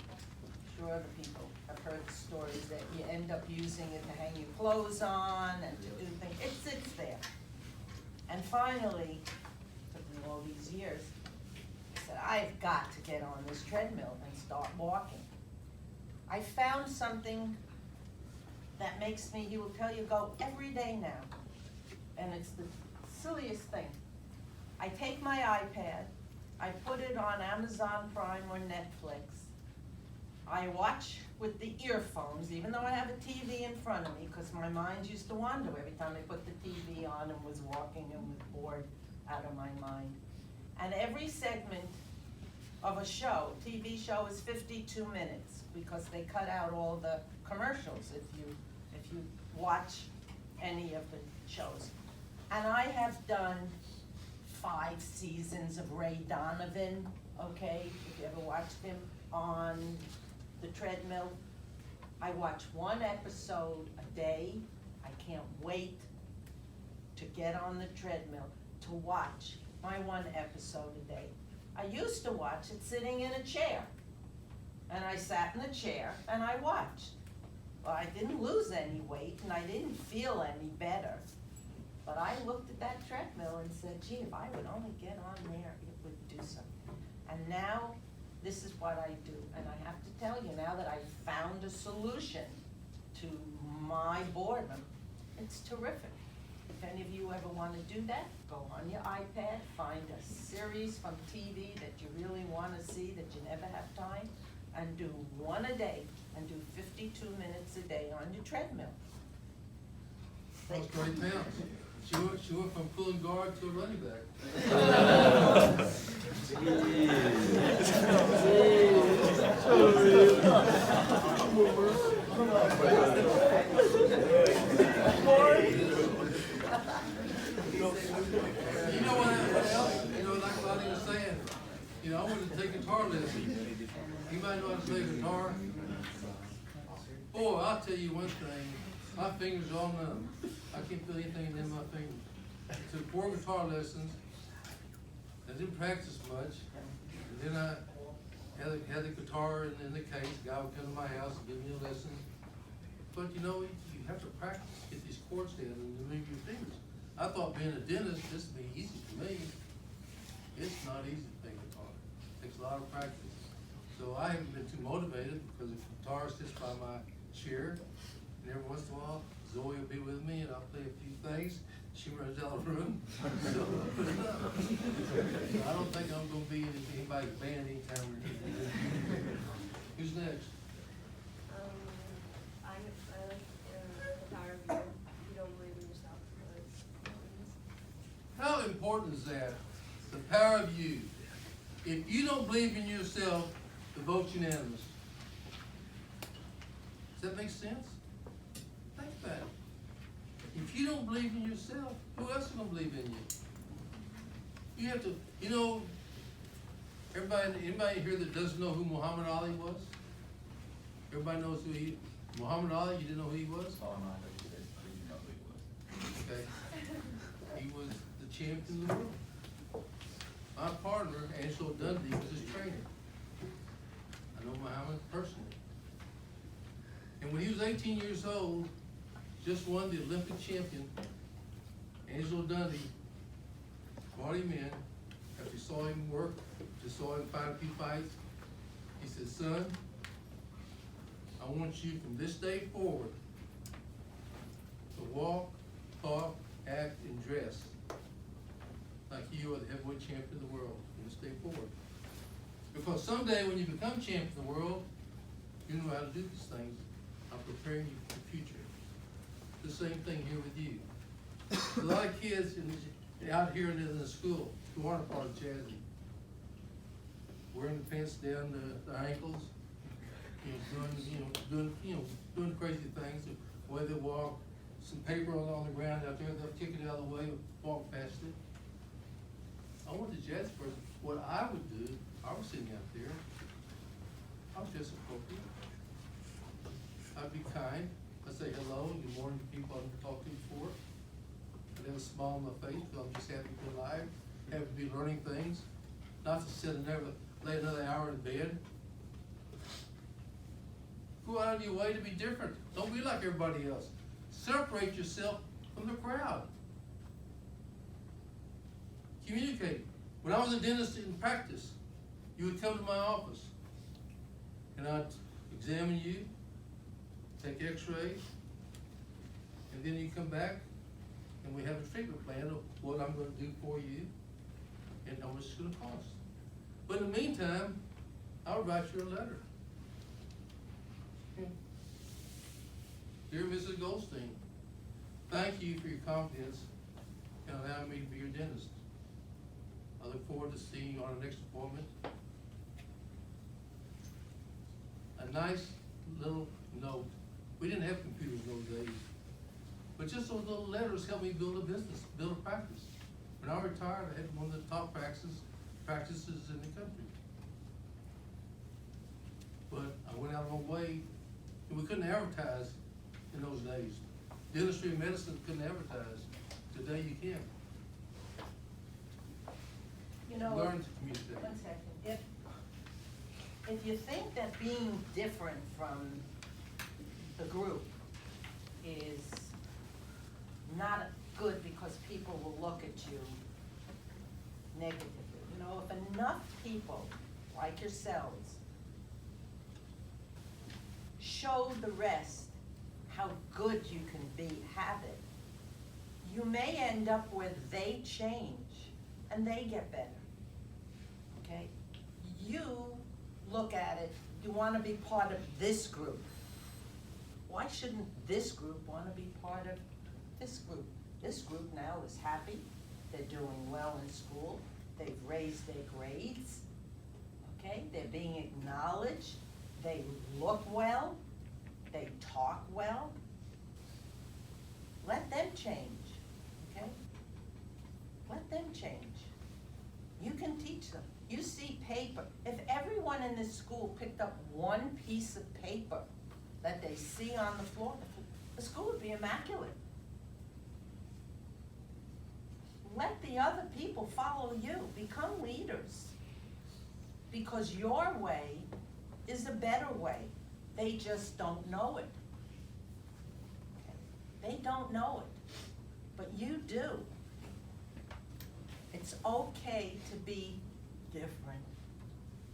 I'm sure other people have heard the stories that you end up using it to hang your clothes on and to do things. It sits there. And finally, took me all these years, I said, I've got to get on this treadmill and start walking. I found something that makes me, he will tell you, go every day now. And it's the silliest thing. I take my iPad, I put it on Amazon Prime or Netflix. I watch with the earphones, even though I have a TV in front of me, because my mind used to wander every time I put the TV on and was walking and was bored out of my mind. And every segment of a show, TV show, is 52 minutes, because they cut out all the commercials if you watch any of the shows. And I have done 5 seasons of Ray Donovan, okay, if you ever watched him on the treadmill. I watch 1 episode a day. I can't wait to get on the treadmill to watch my 1 episode a day. I used to watch it sitting in a chair. And I sat in the chair and I watched. Well, I didn't lose any weight and I didn't feel any better. But I looked at that treadmill and said, gee, if I would only get on there, it would do something. And now, this is what I do. And I have to tell you, now that I've found a solution to my boredom, it's terrific. If any of you ever wanna do that, go on your iPad, find a series from TV that you really wanna see, that you never have time, and do one a day, and do 52 minutes a day on your treadmill. Lost 30 pounds. She went from pulling guard to a running back. You know what else? You know, like Lonnie was saying, you know, I wanted to take guitar lessons. Anybody know how to play guitar? Boy, I'll tell you one thing, my fingers are all numb. I can't feel anything in my fingers. Took 4 guitar lessons. I didn't practice much. And then I had the guitar in the case. The guy would come to my house and give me a lesson. But you know, you have to practice, get these chords down and to move your fingers. I thought being a dentist, this would be easy for me. It's not easy to play guitar. It takes a lot of practice. So I haven't been too motivated because the guitar sits by my chair. And every once in a while, Zoe will be with me and I'll play a few things. She runs out of the room. So, I don't think I'm gonna be in anybody's band anytime soon. Who's next? I like the power of you don't believe in yourself. How important is that? The power of you. If you don't believe in yourself, the vote's unanimous. Does that make sense? Think about it. If you don't believe in yourself, who else is gonna believe in you? You have to, you know, anybody here that doesn't know who Muhammad Ali was? Everybody knows Muhammad Ali, you didn't know who he was? Oh, no, I thought you said, you know who he was. Okay. He was the champion of the world. My partner, Angelo Dundee, was his trainer. I know Muhammad personally. And when he was 18 years old, just won the Olympic champion, Angelo Dundee brought him in after he saw him work, just saw him fight a few fights. He said, son, I want you from this day forward to walk, talk, act, and dress like you are the heavyweight champion of the world from this day forward. Because someday when you become champion of the world, you know how to do these things. I'm preparing you for the future. The same thing here with you. A lot of kids out here in the school who aren't part of JASI, wearing the pants down to the ankles, doing crazy things, the way they walk, some paper on the ground out there, they'll kick it out of the way, walk past it. I want the JASI person, what I would do, I was sitting out there, I was dressed appropriate. I'd be kind. I'd say hello and good morning to people I've talked to before. I'd have a smile on my face because I'm just happy to be alive, happy to be learning things, not to sit and never lay another hour in bed. Go out of your way to be different. Don't be like everybody else. Separate yourself from the crowd. Communicate. When I was a dentist in practice, you would come to my office and I'd examine you, take x-rays, and then you come back and we have a treatment plan of what I'm gonna do for you and how much it's gonna cost. But in the meantime, I'll write you a letter. Dear Mrs. Goldstein, thank you for your confidence in allowing me to be your dentist. I look forward to seeing you on our next appointment. A nice little note. We didn't have computers in those days. But just those little letters helped me build a business, build a practice. When I retired, I had one of the top practices in the country. But I went out of my way, and we couldn't advertise in those days. Dentistry and medicine couldn't advertise. Today you can. You know, Learn to communicate. one second. If you think that being different from the group is not good because people will look at you negatively, you know, if enough people like yourselves show the rest how good you can have it, you're you may end up where they change and they get better, okay? You look at it, you wanna be part of this group. Why shouldn't this group wanna be part of this group? This group now is happy, they're doing well in school, they've raised their grades, okay? They're being acknowledged, they look well, they talk well. Let them change, okay? Let them change. You can teach them. You see paper. If everyone in this school picked up one piece of paper that they see on the floor, the school would be immaculate. Let the other people follow you. Become leaders. Because your way is a better way. They just don't know it. They don't know it, but you do. It's okay to be different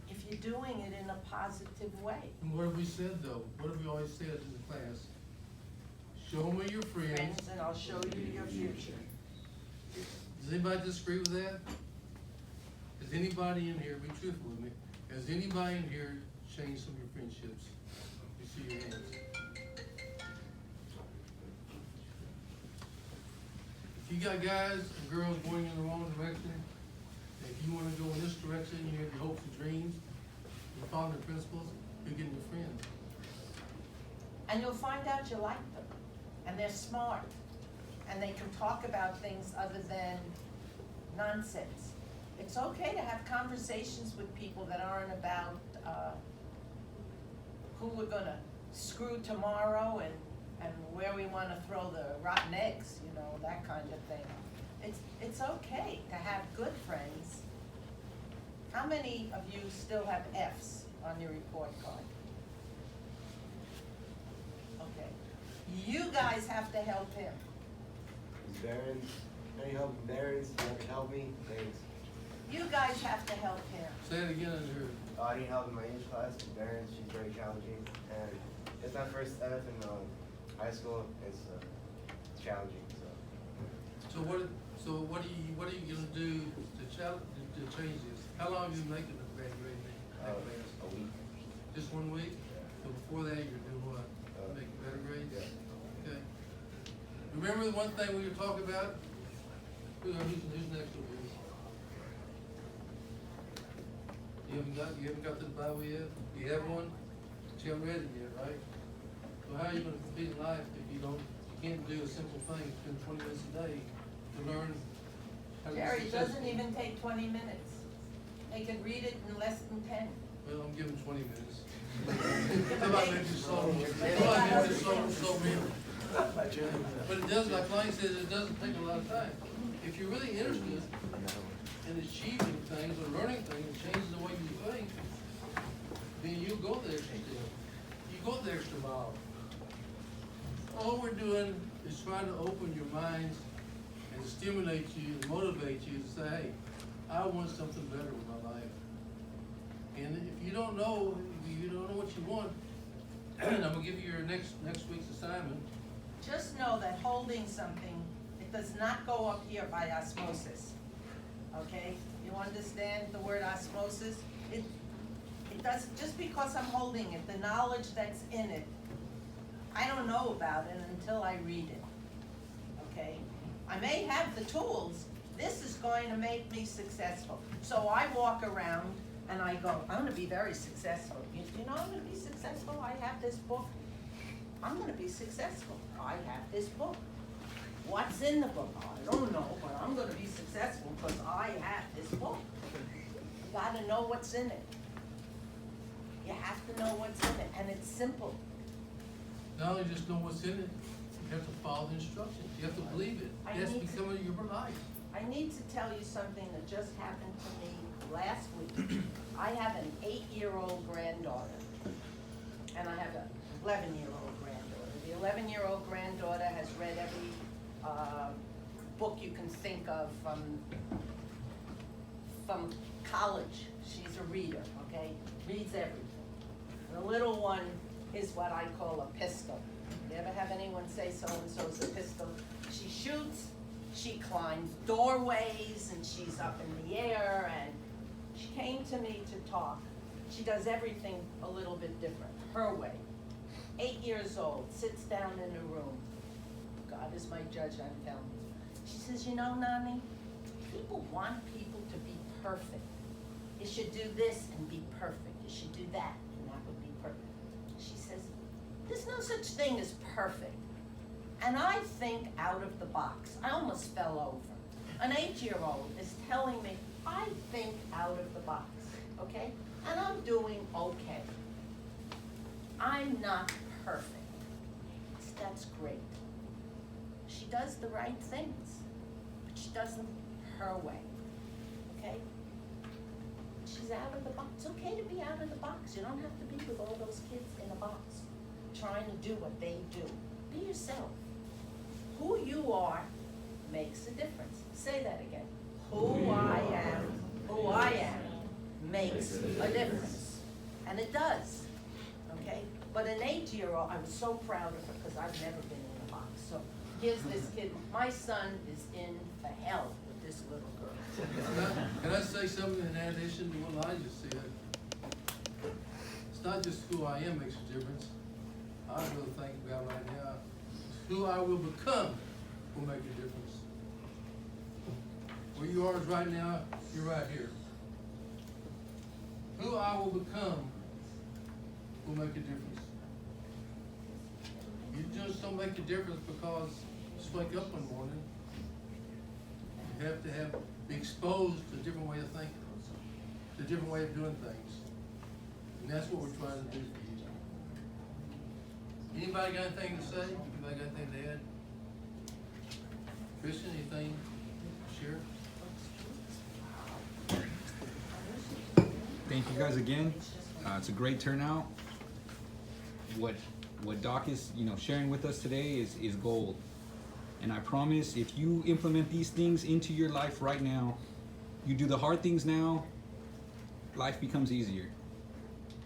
if you're doing it in a positive way. And what have we said though? What have we always said in the class? Show me your friends. Friends, and I'll show you your future. Does anybody disagree with that? Has anybody in here, be truthful with me, has anybody in here changed some of your friendships? You see your hands. If you got guys and girls going in the wrong direction, and if you wanna go in this direction, you have your hopes and dreams, you follow the principles, you're getting your friends. And you'll find out you like them, and they're smart, and they can talk about things other than nonsense. It's okay to have conversations with people that aren't about, who we're gonna screw tomorrow and where we wanna throw the rotten eggs, you know, that kind of thing. It's okay to have good friends. How many of you still have Fs on your report card? Okay. You guys have to help him. Barons, any help from Barons? You ever help me? Thanks. You guys have to help him. Say it again in here. I need help in my English class with Barons. She's very challenging, and it's my first F in high school. It's challenging. So what are you gonna do to change this? How long have you been making the graduating that class? A week. Just 1 week? So before that, you're doing what? Making better grades? Yeah. Okay. Remember the one thing we were talking about? Who's next over here? You haven't got to the Bible yet? You have one? But you haven't read it yet, right? So how are you gonna compete in life if you can't do a simple thing, spend 20 minutes a day to learn how to be Jerry, it successful? doesn't even take 20 minutes. They could read it in less than 10. Well, I'm giving 20 minutes. How about maybe slow meal? But it does, like Lonnie says, it doesn't take a lot of time. If you're really interested in achieving things or learning things and changing the way you think, then you go the extra step. You go the extra mile. All we're doing is trying to open your minds and stimulate you and motivate you to say, hey, I want something better with my life. And if you don't know what you want, I'm gonna give you your next week's assignment. Just know that holding something, it does not go up here by osmosis, okay? You understand the word osmosis? It does, just because I'm holding it, the knowledge that's in it, I don't know about it until I read it, okay? I may have the tools, this is going to make me successful. So I walk around and I go, I'm gonna be very successful. You know I'm gonna be successful? I have this book. I'm gonna be successful. I have this book. What's in the book? I don't know, but I'm gonna be successful because I have this book. You gotta know what's in it. You have to know what's in it, and it's simple. Not only just know what's in it, you have to follow the instructions. You have to believe it. I It has to need to- become your life. I need to tell you something that just happened to me last week. I have an 8-year-old granddaughter, and I have an 11-year-old granddaughter. The 11-year-old granddaughter has read every book you can think of from college. She's a reader, okay? Reads everything. The little one is what I call a pistol. You ever have anyone say so-and-so's a pistol? She shoots She climbs doorways and she's up in the air, and she came to me to talk. She does everything a little bit different, her way. 8 years old, sits down in a room. God is my judge, I'm telling you. She says, you know, Nani, people want people to be perfect. You should do this and be perfect. You should do that and that would be perfect. She says, there's no such thing as perfect. And I think out of the box. I almost fell over. An 8-year-old is telling me, I think out of the box, okay? And I'm doing okay. I'm not perfect. That's great. She does the right things, but she does them her way, okay? She's out of the box. It's okay to be out of the box. You don't have to be with all those kids in a box trying to do what they do. Be yourself. Who you are makes a difference. Say that again. Who I am makes a difference. And it does, okay? But an 8-year-old, I was so proud of her because I've never been in a box. So here's this kid. My son is in the hell with this little girl. Can I say something in addition to what I just said? It's not just who I am makes a difference. I really think about right now, who I will become will make a difference. Where you are is right now, you're right here. Who I will become will make a difference. You just don't make a difference because you just wake up one morning. You have to be exposed to a different way of thinking, to a different way of doing things. And that's what we're trying to do for you. Anybody got anything to say? Anybody got anything to add? Christian, anything to share? Thank you guys again. It's a great turnout. What Doc is sharing with us today is gold. And I promise, if you implement these things into your life right now, you do the hard things now, life becomes easier.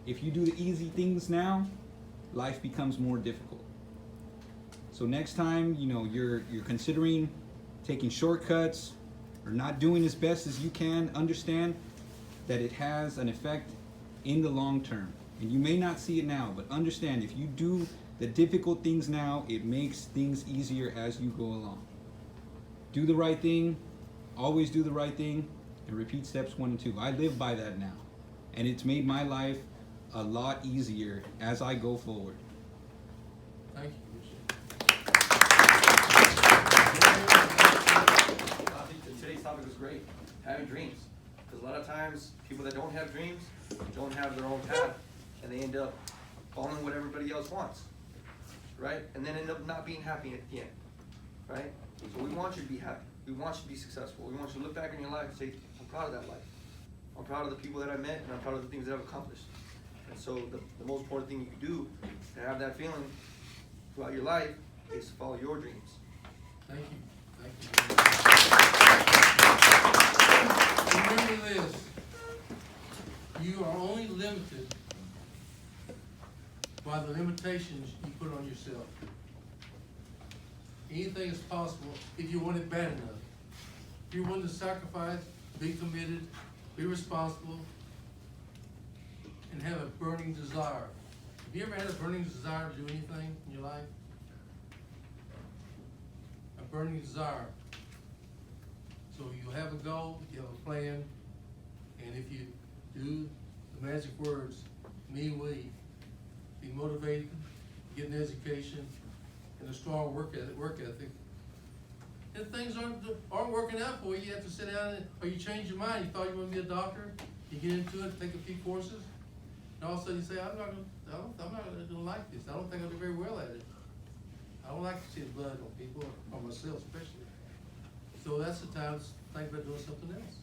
If you do the easy things now, life becomes more difficult. So next time, you're considering taking shortcuts or not doing as best as you can, understand that it has an effect in the long term. And you may not see it now, but understand if you do the difficult things now, it makes things easier as you go along. Do the right thing, always do the right thing, and repeat steps 1 and 2. I live by that now. And it's made my life a lot easier as I go forward. Thank you. I think today's topic was great. Having dreams. Because a lot of times, people that don't have dreams don't have their own path, and they end up following what everybody else wants, right? And then end up not being happy at the end, right? So we want you to be happy. We want you to be successful. We want you to look back in your life and say, I'm proud of that life. I'm proud of the people that I met, and I'm proud of the things that I've accomplished. And so the most important thing you can do to have that feeling throughout your life is to follow your dreams. Thank you. Thank you. Remember this. You are only limited by the limitations you put on yourself. Anything is possible if you want it bad enough. If you're willing to sacrifice, be committed, be responsible, and have a burning desire. Have you ever had a burning desire to do anything in your life? A burning desire. So you have a goal, you have a plan, and if you do the magic words, me, we, be motivated, get an education, and a strong work ethic. And things aren't working out for you. You have to sit down or you change your mind. You thought you were going to be a doctor, you get into it, take a few courses, and all of a sudden you say, I'm not going to like this. I don't think I'll do very well at it. I don't like to see blood on people, or myself especially. So that's the time to think about doing something else.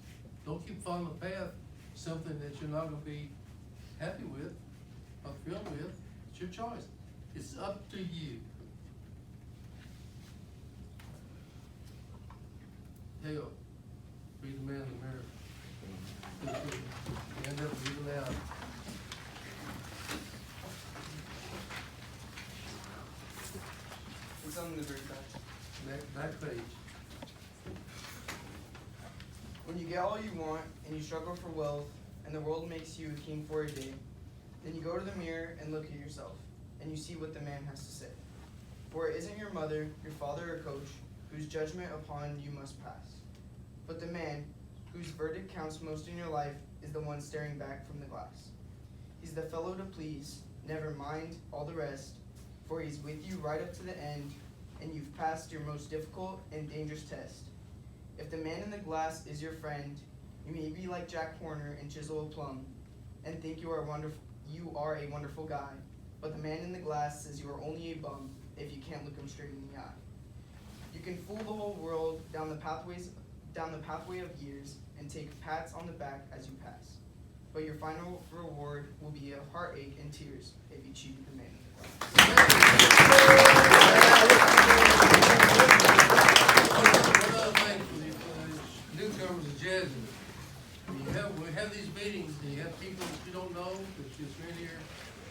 Don't keep following the path, something that you're not going to be happy with, or thrilled with. It's your choice. It's up to you. Hell, be the man in the mirror. End up really loud. What's on the very back? Back page. get all you want, and you struggle for wealth, and the world makes you a king for a day, then you go to the mirror and look at yourself, and you see what the man has to say. For it isn't your mother, your father, or coach, whose judgment upon you must pass. But the man, whose verdict counts most in your life, is the one staring back from the glass. He's the fellow to please, never mind all the rest, for he's with you right up to the end, and you've passed your most difficult and dangerous test. If the man in the glass is your friend, you may be like Jack Horner and chisel a plum, and think you are a wonderful guy, but the man in the glass says you are only a bum if you can't look him straight in the eye. You can fool the whole world down the pathway of years and take pats on the back as you pass, but your final reward will be a heartache and tears if you cheated the man in the glass. Another thing for the newcomers of JASI, we have these meetings, and you have people that you don't know, that just in here.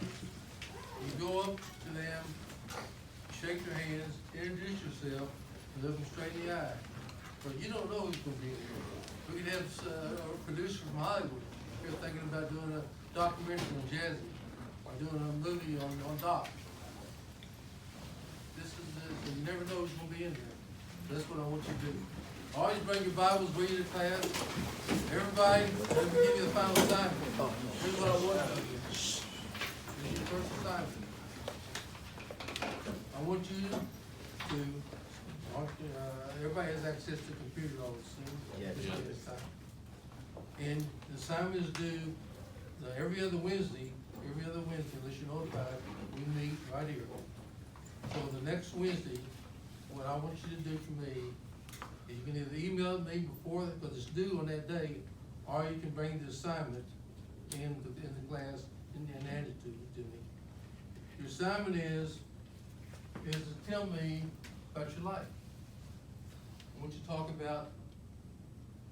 You go up to them, shake their hands, introduce yourself, and look them straight in the eye. But you don't know who's gonna be here. We could have a producer from Hollywood, if you're thinking about doing a documentary on JASI, or doing a movie on Doc. You never know who's gonna be in here. That's what I want you to do. Always bring your Bibles with you to class. Everybody, let me give you the final assignment. Here's what I want you to do. This is your first assignment. I want you to, everybody has access to computers all this thing. Yeah. And the assignment is due every other Wednesday, unless you're notified, we meet right here. So the next Wednesday, what I want you to do for me is you can either email me before, because it's due on that day, or you can bring the assignment in the class and hand it to me. Your assignment is to tell me about your life. I want you to talk about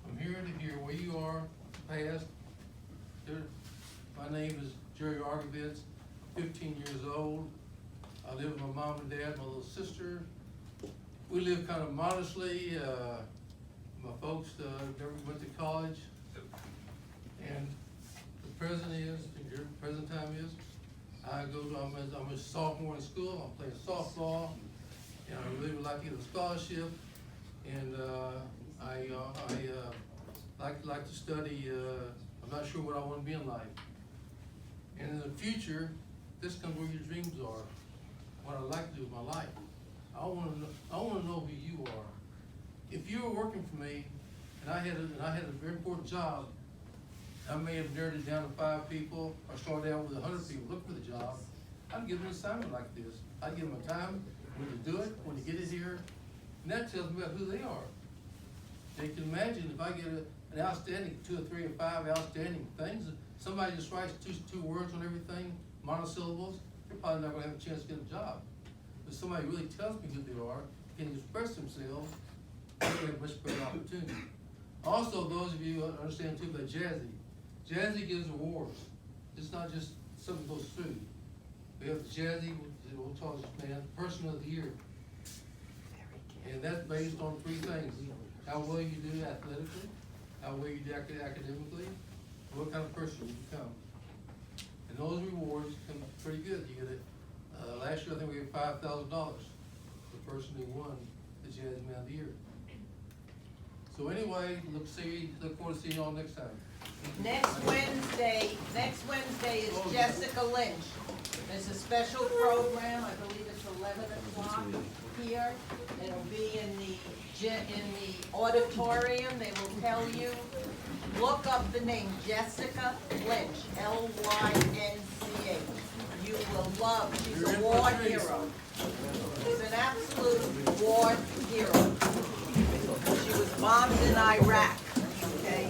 from here to here, where you are, past. My name is Jerry Argovitz, 15 years old. I live with my mom and dad, my little sister. We live kind of modestly. My folks never went to college. And the present time is, I'm a sophomore in school. I'm playing softball, and I really would like to get a scholarship. And I like to study. I'm not sure what I want to be in life. And in the future, this comes where your dreams are. What I'd like to do with my life. I want to know who you are. If you were working for me, and I had a very important job, I may have narrowed it down to 5 people, or started out with 100 people looking for the job. I'd give them an assignment like this. I'd give them a time when to do it, when to get it here, and that tells me about who they are. They can imagine if I get an outstanding 2 or 3 or 5 outstanding things, somebody just writes two words on everything, monosyllables, they're probably not going to have a chance to get a job. But somebody really tells me who they are, can express themselves, they have a much better opportunity. Also, those of you who understand too about JASI, JASI gives awards. It's not just something goes through. We have the JASI, we'll talk this man, Person of the Year. And that's based on 3 things. How well you do athletically, how well you do academically, and what kind of person you become. And those rewards come pretty good. You get it. Last year I think we had $5,000 for the person who won the JASI Man of the Year. So anyway, look forward to seeing y'all next time. Next Wednesday is Jessica Lynch. There's a special program, I believe it's 11 o'clock here. It'll be in the auditorium. They will tell you, look up the name Jessica Lynch, L-Y-N-C-H. You will love, she's a war hero. She's an absolute war hero. She was bombed in Iraq, okay?